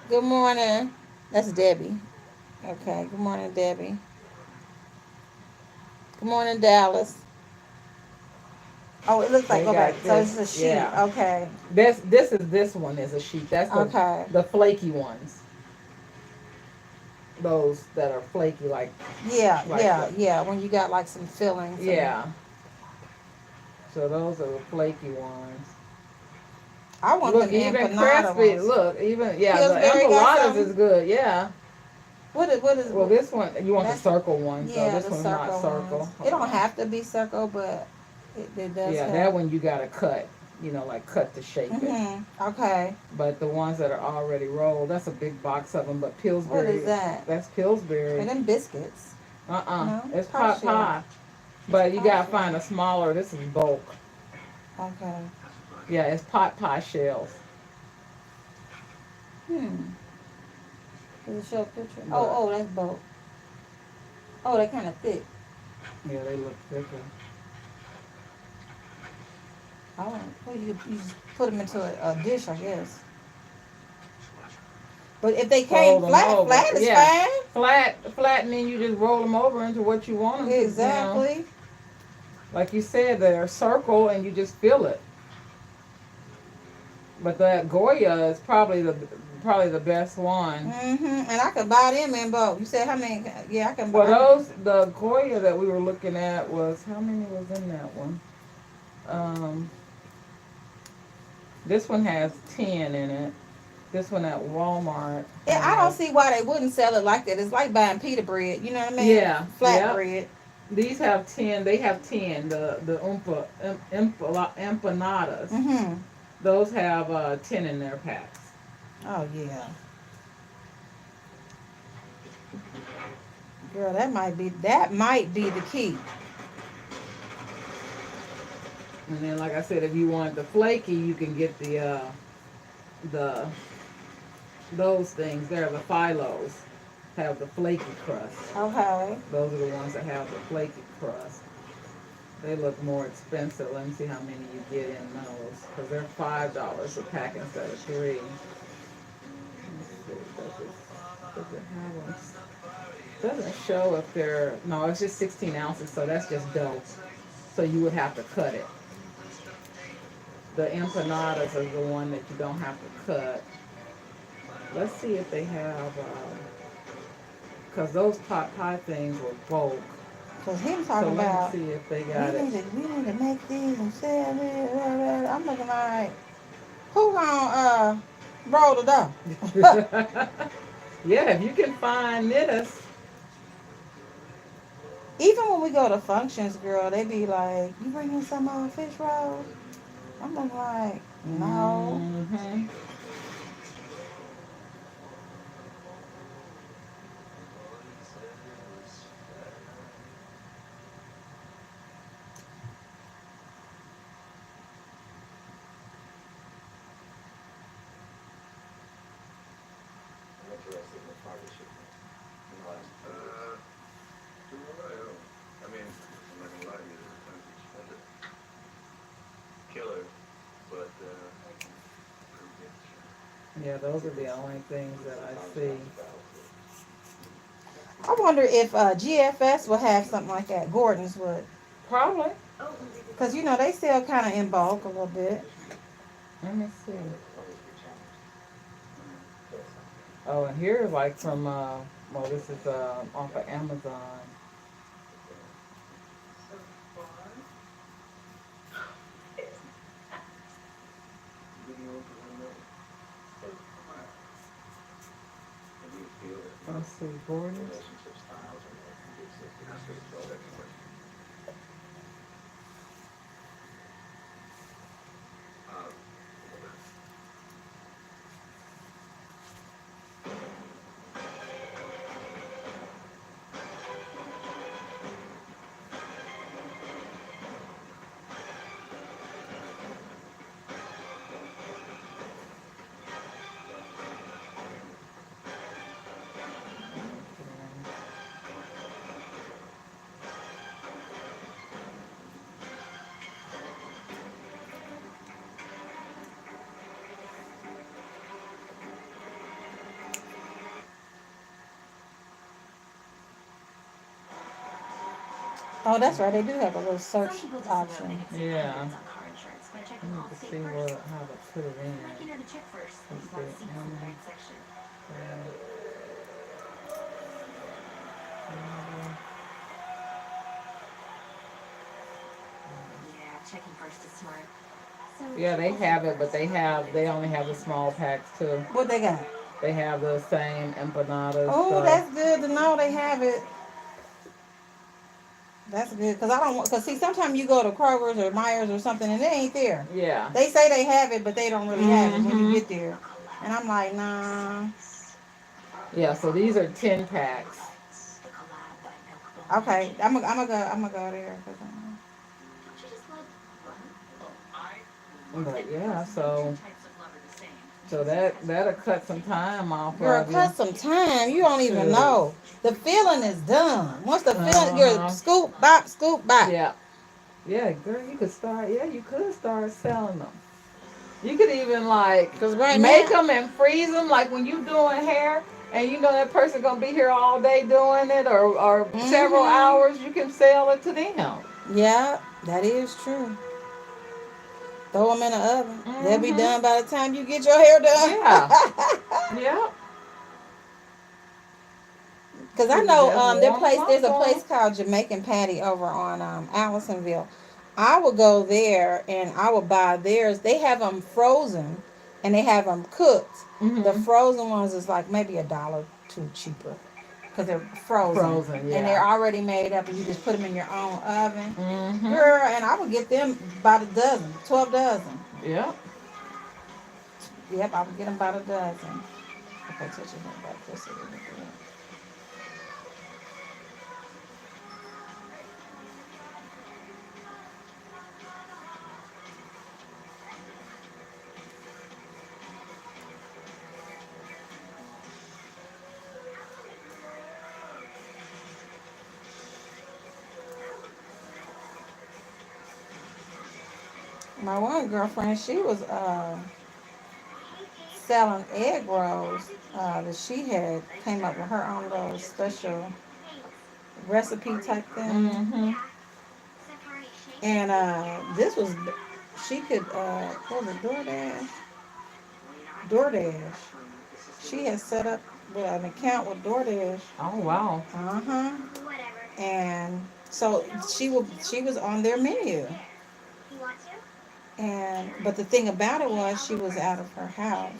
good morning. That's Debbie. Okay, good morning, Debbie. Good morning, Dallas. Oh, it looks like, They okay, got so this, it's a sheet. yeah. Okay. This one is a sheet. That's Okay. the flaky ones. Those that are flaky, like Yeah, Like yeah. When you got like some fillings. yeah. So those are the flaky ones. I want Look, them even empanada crispy. ones. Look, even the Pillsbury got enchiladas some? is good. Yeah. What is? Well, this one you want the That's- circle ones. Yeah, so this the one's circle not circle. ones. It don't have to be circle, but it does. Yeah, have. that one you gotta cut. You know, like cut to shape it. Mm-hmm. Okay. But the ones that are already rolled, that's a big box of them. But Pillsbury. What is that? That's Pillsbury. And them biscuits. No, It's pot pot pie. But you pot gotta shell. find a smaller. This is bulk. Okay. Yeah, it's pot pie shells. Does it show a picture? What? Oh, that's both. Oh, they're kind of thick. Yeah, they look thicker. Oh, well, you just put them into a dish, I guess. But if they came Fold 'em flat, over. flat is Yeah. fine. Flat, and then you just roll them over into what you want them to. You know? Exactly. Like you said, they're circle and you just fill it. But that Goya is probably the best one. And I could buy them in bulk. You said how many? Yeah, I can buy. Well, the Goya that we were looking at was, how many was in that one? This one has 10 in it. This one at Walmart. Yeah, I don't see why they wouldn't sell it like that. It's like buying pita bread. You know what I mean? Yeah. Flat Yep. bread. These have 10. They have 10. The empanadas. Mm-hmm. Those have 10 in their packs. Oh yeah. Girl, that might be the key. And then, like I said, if you want the flaky, you can get the those things. They're the Philos, have the flaky crust. Okay. Those are the ones that have the flaky crust. They look more expensive. Let me see how many you get in those, because they're $5 a pack instead of 3. Let's see, does it have them? Doesn't show if they're, no, it's just 16 ounces, so that's just dough. So you would have to cut it. The empanadas are the one that you don't have to cut. Let's see if they have, because those pot pie things were bulk. Cause him So talking let me about see if they we got it. need to we need to make these and sell it. Blah, blah, blah. I'm looking like who gonna roll the dough? Yeah, if you can find knitters. Even when we go to functions, girl, they be like, "You bringing some fish rolls?" I'm looking like, no. Mm-hmm. I mean, I'm not gonna lie to you, it's expensive. Killer, but Yeah, those are the only things that I see. I wonder if GFS will have something like that. Gordon's would, Probably. cause they sell kind of in bulk a little bit. Let me see. Oh, and here, like from, well, this is off of Amazon. Let's see, Gordon's. Oh, that's right. They do have a little Some search people just know they option. can save Yeah. hundreds on car insurance by I checking need all to state see first. how to put it in. Like you know to check first, then Let's you want see. seats in the right section. Yeah, checking first is smart. So Yeah, check they also have it, but first. they only have the small packs too. What they got? They have the same empanadas Oh, stuff. that's good to know they have it. That's good, cause I don't want. Cause see, sometimes you go to Kroger's or Myers or something, and it ain't there. Yeah. They say they have it, but they don't really have it when you Mm-hmm. get there. And I'm like, nah. Yeah, so these are 10 packs. The collab by Milk Okay, I'm gonna go there. Don't you just love love? But yeah, so Types of love are the same. that'll cut some time off Girl, of you. cut some time. You don't even Shoot. know. The feeling is done. Once the feeling, you're Uh-huh. scoop bop. Yeah. Yeah, girl, you could start. Yeah, you could start selling them. You could even like Cause right make now, them and freeze them, like when you doing hair, and you know that person gonna be here all day doing it, or several mm-hmm. hours. You can sell it to them. Yeah, that is true. Throw them in the oven. They'll be Mhm. done by the time you get your hair done. Yeah. Yeah. Cause I You could know just warm them up there's a for place called Jamaican Patty over on Allisonville. I would go there and I would buy theirs. They have them frozen and they have them cooked. them. The Mhm. frozen ones is like maybe $1 too cheaper because they're frozen Frozen. and they're Yeah. already made up and you just put them in your own oven. Mhm. Girl, and I would get them by the dozen, 12 dozen. Yeah. Yep, I would get them about a dozen. Okay, touch your hand back this way. My one girlfriend, she was selling egg rolls that she had came up with her own little special recipe type thing. Mm-hmm. And this was she could what was it, DoorDash. She had set up with an account with DoorDash. Oh wow. Uh-huh. And so she was on their menu. And but the thing about it was she was out of her house.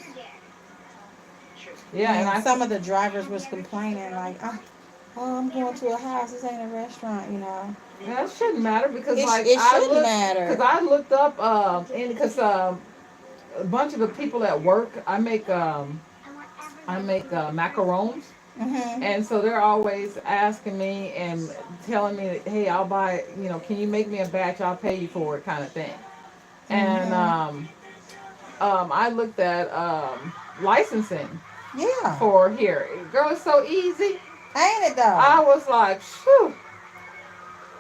Yeah, and And I some of the drivers was complaining like, oh, I'm going to a house. This ain't a restaurant, you know. that shouldn't matter because like It shouldn't matter. I looked up and because a bunch of the people at work I make macarons. Mhm. And so they're always asking me and telling me, hey, I'll buy, can you make me a batch? I'll pay you for it, kind of thing. And Mhm. I looked at licensing Yeah. for here. Girl, it's so easy. Ain't it I though? was like, phew.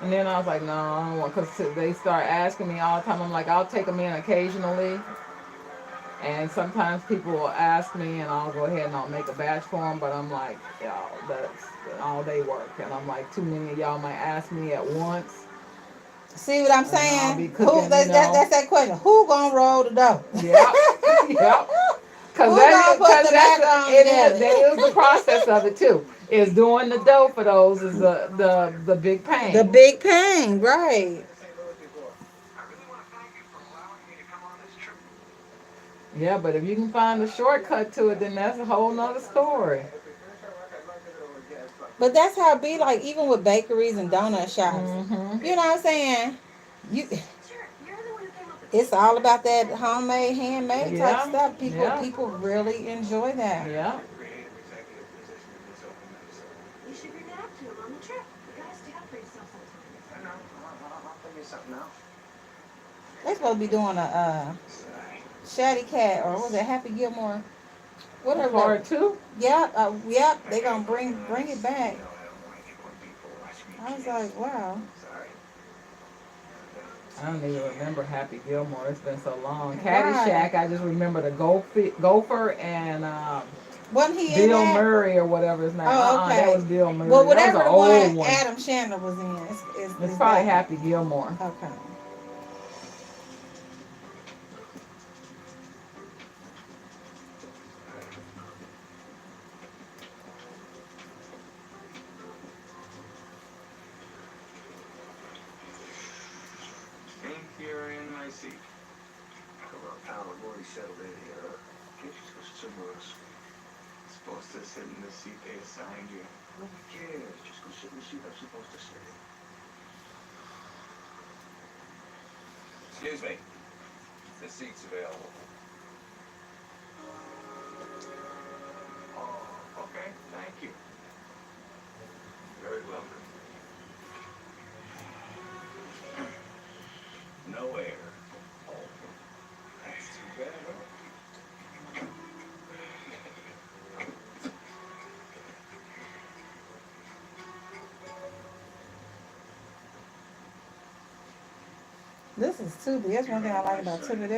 And then I was like, no, I don't want, because they start asking me all the time. I'm like, I'll take them in occasionally. And sometimes people will ask me, and I'll go ahead and I'll make a batch for them. But I'm like, y'all, that's all day work. And I'm like, too many of y'all might ask me at once, See what I'm and I'll be saying? Who cooking, that's that question. Who gonna roll the dough? Yep, yep. Cause Who gonna put the macaroni together? that is the process of it too. Is doing the dough for those is the big The pain. big pain, right? Yeah, but if you can find a shortcut to it, then that's a whole nother story. But that's how it be like even with bakeries and donut shops. Mhm. You know what I'm saying? You it's all about that homemade, handmade type Yeah. stuff. Yeah. People really enjoy that. Yeah. You should bring that up to him on the trip. You gotta stick up for yourself sometimes. They supposed to be doing a Shatty Cat or was it Happy Gilmore? Whatever Part that. two. Yep. They gonna bring it back. I was like, wow. I don't even remember Happy Gilmore. It's been so long. Right. Caddyshack. I just remember the gopher and Wasn't he in Bill that? Murray or whatever his name. Oh, That okay. was Bill Murray. Well, That was whatever an the one old one. Adam Chandler was in It's is probably that Happy Gilmore. one. Okay. Think you're in my seat. Come on, pal, I'm already settled in here, huh? Can't you just go sit somewhere else? Supposed to sit in the seat they assigned you. Nobody cares. Just go sit in the seat I'm supposed to sit in. Excuse me. The seat's available. Oh, okay. Thank you. Very welcome. No air. That's too bad, huh? This is Tubi. That's one thing I like about Tubi.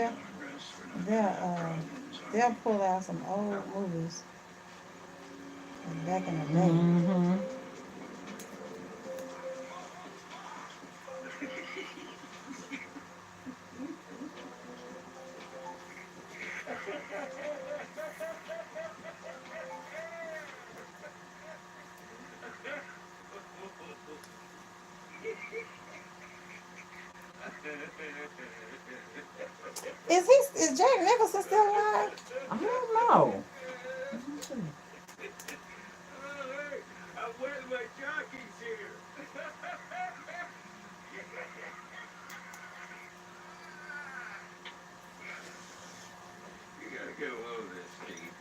They'll pull out some old movies like back in the day. Mhm. Is Jack Nicholson still alive? I don't know. Where's my jockeys here? You gotta get a load of this, Steve.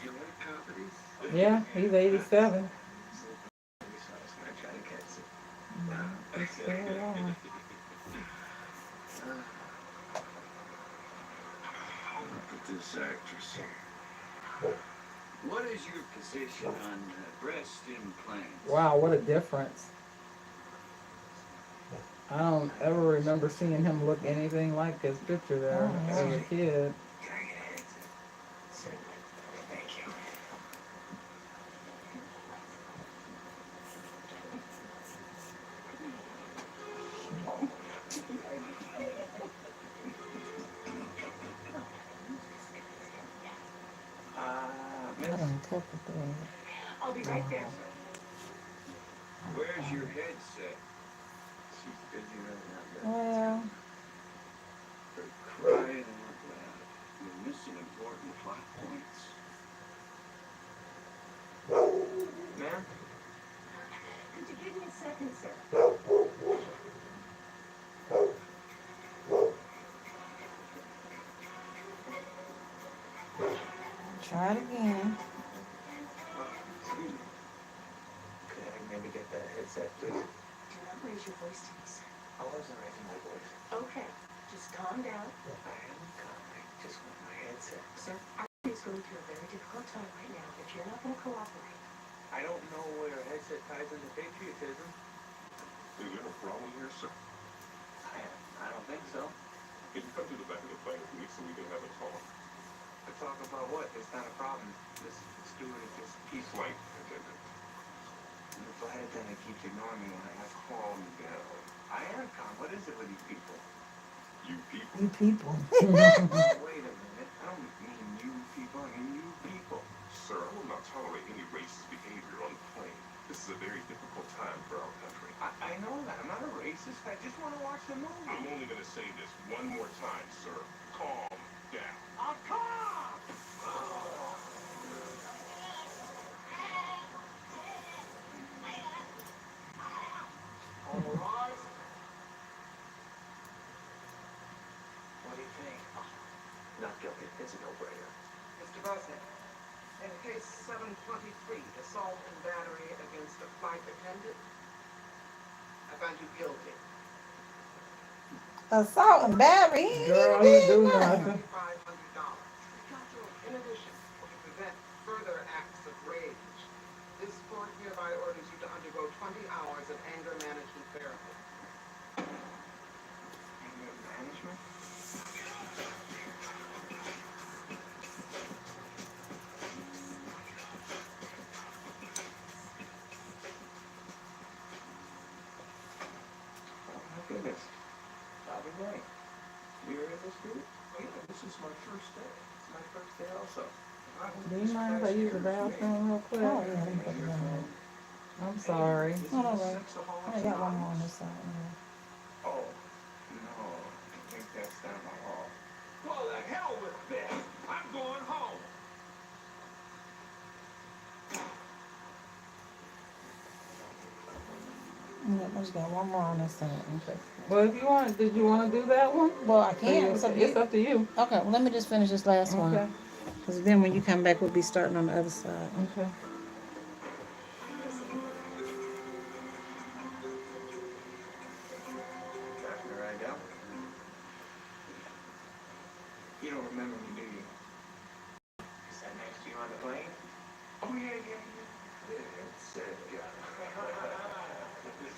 You like comedies? Yeah, he's 87. I try to catch it. He's still alive. Look at this actress. What is your position on breast implants? Wow, what a difference. I don't ever remember seeing him look anything like his picture there Oh, as a yeah. kid. Can I get a headset? Certainly. Thank you. I Miss, done cut the thread. I'll be right there, sir. where's your headset? She's busy right now. Well, For crying out loud. You're missing important plot points. Ma'am? Could you give me a second, sir? try it again. Excuse me. Could I maybe get that headset, please? Do not raise your voice to me, sir. I wasn't raising my voice. Okay, just calm down. I am calm. I just want my headset. Sir, Archie's going through a very difficult time right now. If you're not going to cooperate. I don't know where a headset ties into patriotism. Is there a problem here, sir? I don't think so. Can you come to the back of the plane with me so we can have a talk? To talk about what? It's not a problem. This steward is just peaceful. Flight attendant. And the flight attendant keeps ignoring me when I ask. Calm down. I am calm. What is it with these people? You people? You people. Wait a minute. I don't mean you people. I mean you people. Sir, I will not tolerate any racist behavior on the plane. This is a very difficult time for our country. I know that. I'm not a racist. I just want to watch the movie. I'm only going to say this one more time, sir. Calm down. I'm calm! All rise. What do you think? Not guilty. It's a no-brainer. Mr. Bosnick, in case 723, assault and battery against a flight attendant, I find you guilty. Assault and battery. He ain't Girl, even he did do nothing. nothing. $2,500. In addition, to prevent further acts of rage, this court hereby orders you to undergo 20 hours of anger management therapy. Anger management? Oh my goodness. Bobby Ray. You're in this group? Oh yeah, this is my first day. It's my first day also. Do you mind if I use the bathroom real quick? Oh, yeah, let me put it down. I'm sorry. Oh, all right. I got one more on this side. Yeah. Oh, no. I think that's down the hall. Well, the hell with this. I'm going home. Yeah, I just got one more on this side. Okay. Well, if you want, did you want to do that one? Well, I can. It's It's up to you. up to you. Okay, well, let me just finish this last Okay. one. Because then when you come back, we'll be starting on the other side. Okay. Tracking her right down. You don't remember me, do you? I sat next to you on the plane? Oh, yeah. It's,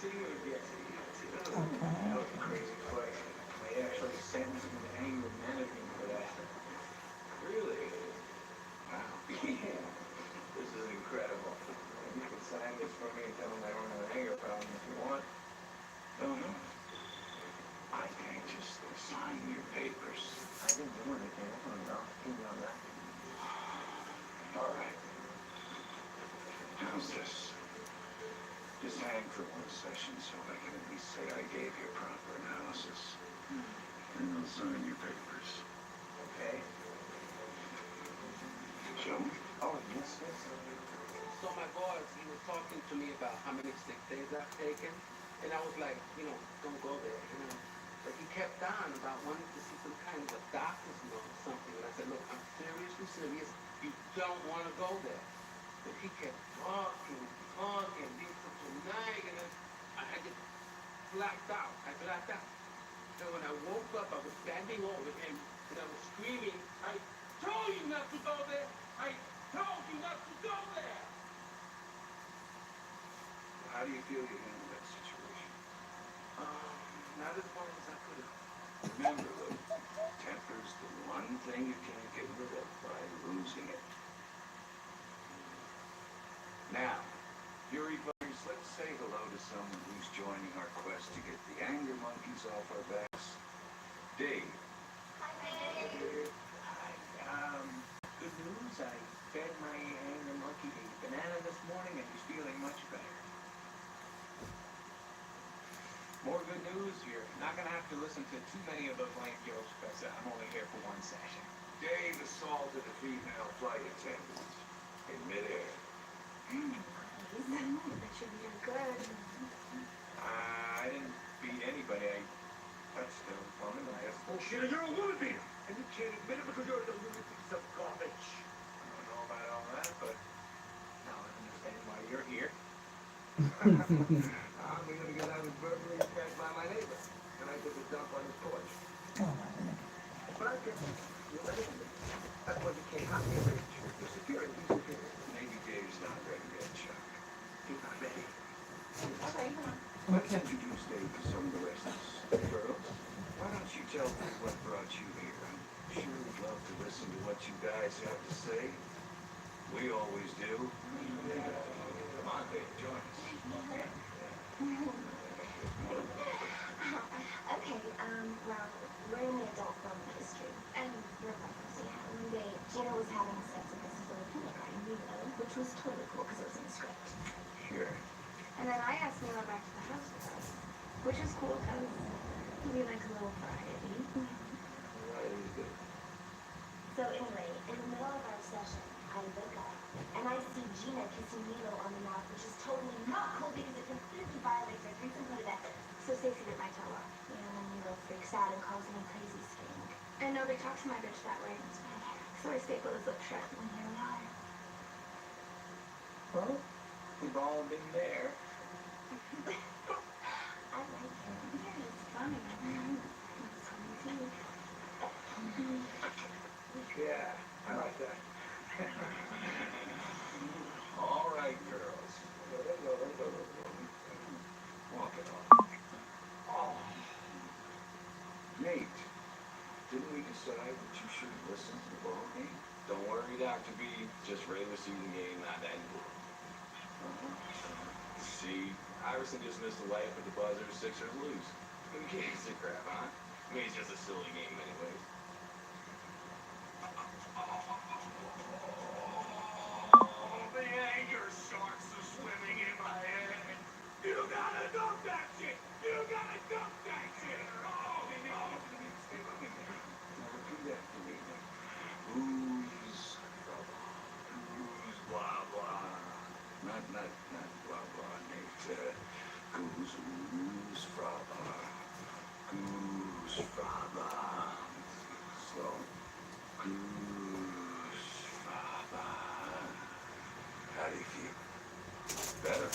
see you again. Okay. That was a crazy flight. They actually sentenced me to anger management for that. Really? Wow. Yeah. This is incredible. You can sign this for me and tell them I don't have an anger problem if you want. No. I can't just sign your papers. I didn't do anything. I don't know. You know that. All right. How's this? Just hang for one session so I can at least say I gave you proper analysis. And I'll sign your papers. Okay? Joe? Oh, yes. So my boss, he was talking to me about how many sick days I've taken, and I was like, don't go there, But he kept on about wanting to see some kind of a doctor's note or something, and I said, look, I'm don't want to go there. But he kept talking, being such a nag, and then I just blacked out. I blacked out. And when I woke up, I was standing over him, and I was screaming, I told you not to go there! I told you not to go there! How do you feel you handled that situation? Not as well as I could have. Remember, though, temper's the one thing you can't get rid of by losing it. Now, Fury Buddies, let's say hello to someone who's joining our quest to get the anger monkeys off our backs. Dave. Hi, good news. I fed my anger monkey a banana this morning, and he's feeling much better. More good news, you're not going to have to listen to too many of those lame jokes, because I'm only here for one session. Dave assaulted a female flight attendant in midair. That should be good. I didn't beat anybody. I touched a woman. I asked, Bullshit, you're a woman beater! And you can't admit it because you're a deluded piece of garbage. I don't know about all that, but Now I understand why you're here. Because I was verbally attacked by my neighbor, and I took a dump on his porch. Oh, my goodness. But I kept you let it be. That's when it became hot and rich. He's superior, he's superior. maybe Dave's not ready yet, Chuck. He's not ready. Okay, come on. Let's introduce Dave to some of the rest of us. Girls, why don't you tell me what brought you here? I'm sure we'd love to listen to what you guys have to say. We always do. Come on, Dave, join us. Okay, well, we're in the adult film industry, and you're partners. Yeah, one day, Gina was having sex with this little kindergarten, which was totally cool because it was in the script. Sure. And then I asked Mila back to the house with us, which is cool because we like a little variety. Right, is good. So anyway, in the middle of our session, I look up and I see Gina kissing Milo on the mouth, which is totally not cool because it completely violates our threesome code of ethics. So Stacey bit my toe off. Yeah, and then Milo freaks out and calls me crazy skank. And nobody talks to my bitch that way. So I stapled his lip shut and here we are. Well, we've all been there. I like him. Yeah, it's funny. It's funny too. Yeah, I like that. All right, girls. Walk it off. Oh, Nate, didn't we decide that you should listen to the ball game? Don't worry, Dr. B. Just regular season game, not that important. See, Iverson just missed a layup at the buzzer, Sixers lose. Who gives a crap, huh? I mean, it's just a silly game anyways. the anger sharks are swimming in my head. You gotta dump that shit! You gotta dump that shit! Oh, no! Now repeat after me. Who's blah blah? Not blah blah, Nate. Who's fraba? Who's fraba? Slow. Who's fraba? How do you feel? Better?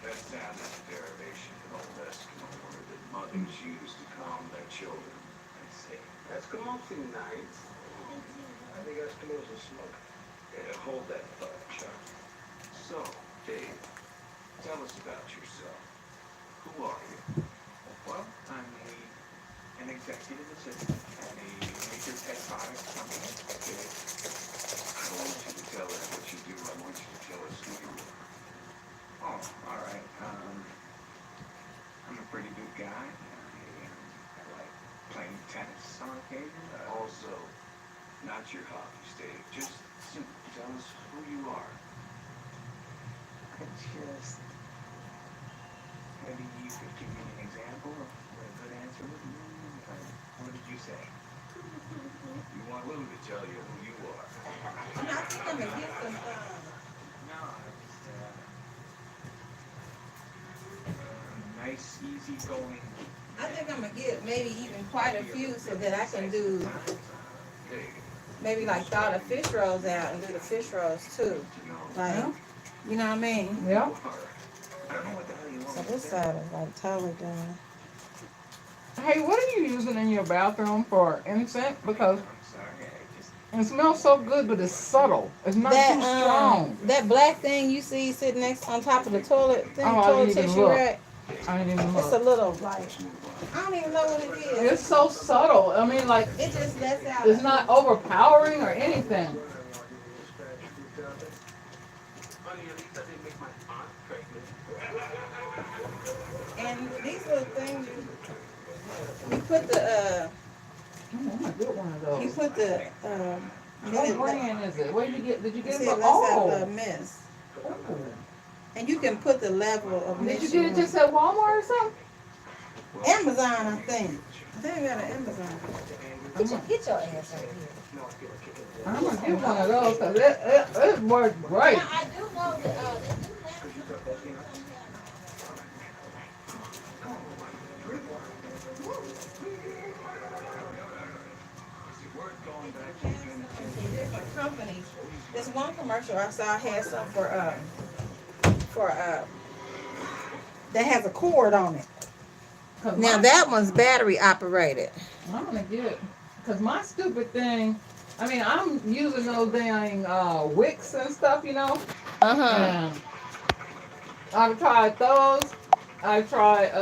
That sounds like a derivation of an old Eskimo word that mothers use to calm their children. I see. Eskimos seem nice. I think Eskimos will smoke. Yeah, hold that thought, Chuck. So, Dave, tell us about yourself. Who are you? Well, I'm an executive assistant at a major pet product company. Okay. I don't want you to tell us what you do. I want you to tell us who you are. Oh, all right. I'm a pretty good guy. I like playing tennis on occasion. Also, not your hobbies, Dave. Just simply tell us who you are. Maybe you could give me an example of what a good answer would be. What did you say? You want Lou to tell you who you are. I'm not gonna get some No, I just, nice, easygoing. I think I'm gonna get maybe even quite a few so that I can do maybe like thaw the fish rolls out and do the fish rolls too. Like, Yeah. you know what I mean? Yeah. So this side is like totally done. Hey, what are you using in your bathroom for incense? Because it smells so good, but it's subtle. It's not too strong. That black thing you see sitting next on top of the toilet thing, Oh, I toilet didn't even tissue look. rack. I didn't even It's a look. little like I don't even know what it is. It's so subtle. I mean, like, It just lets out. it's not overpowering or anything. Honey, at least I didn't make my aunt pregnant. And these little things, you put the I'm gonna get one of those. you put the What brand is it? Where did you get? Did you get see, it it from? lets out the Oh. mist. Oh. And you can put the level of Did mist you get it want. just at Walmart or something? Amazon, I think. I think I got an Amazon. Get your ass right here. I'm gonna get one of those because it works great. Now, I do know that they do Different companies. This one commercial I saw had some for that has a cord on it. Now that one's battery operated. I'm gonna get it because my stupid thing. I mean, I'm using those dang wicks and stuff, you know. Uh-huh. And I've tried those. I've tried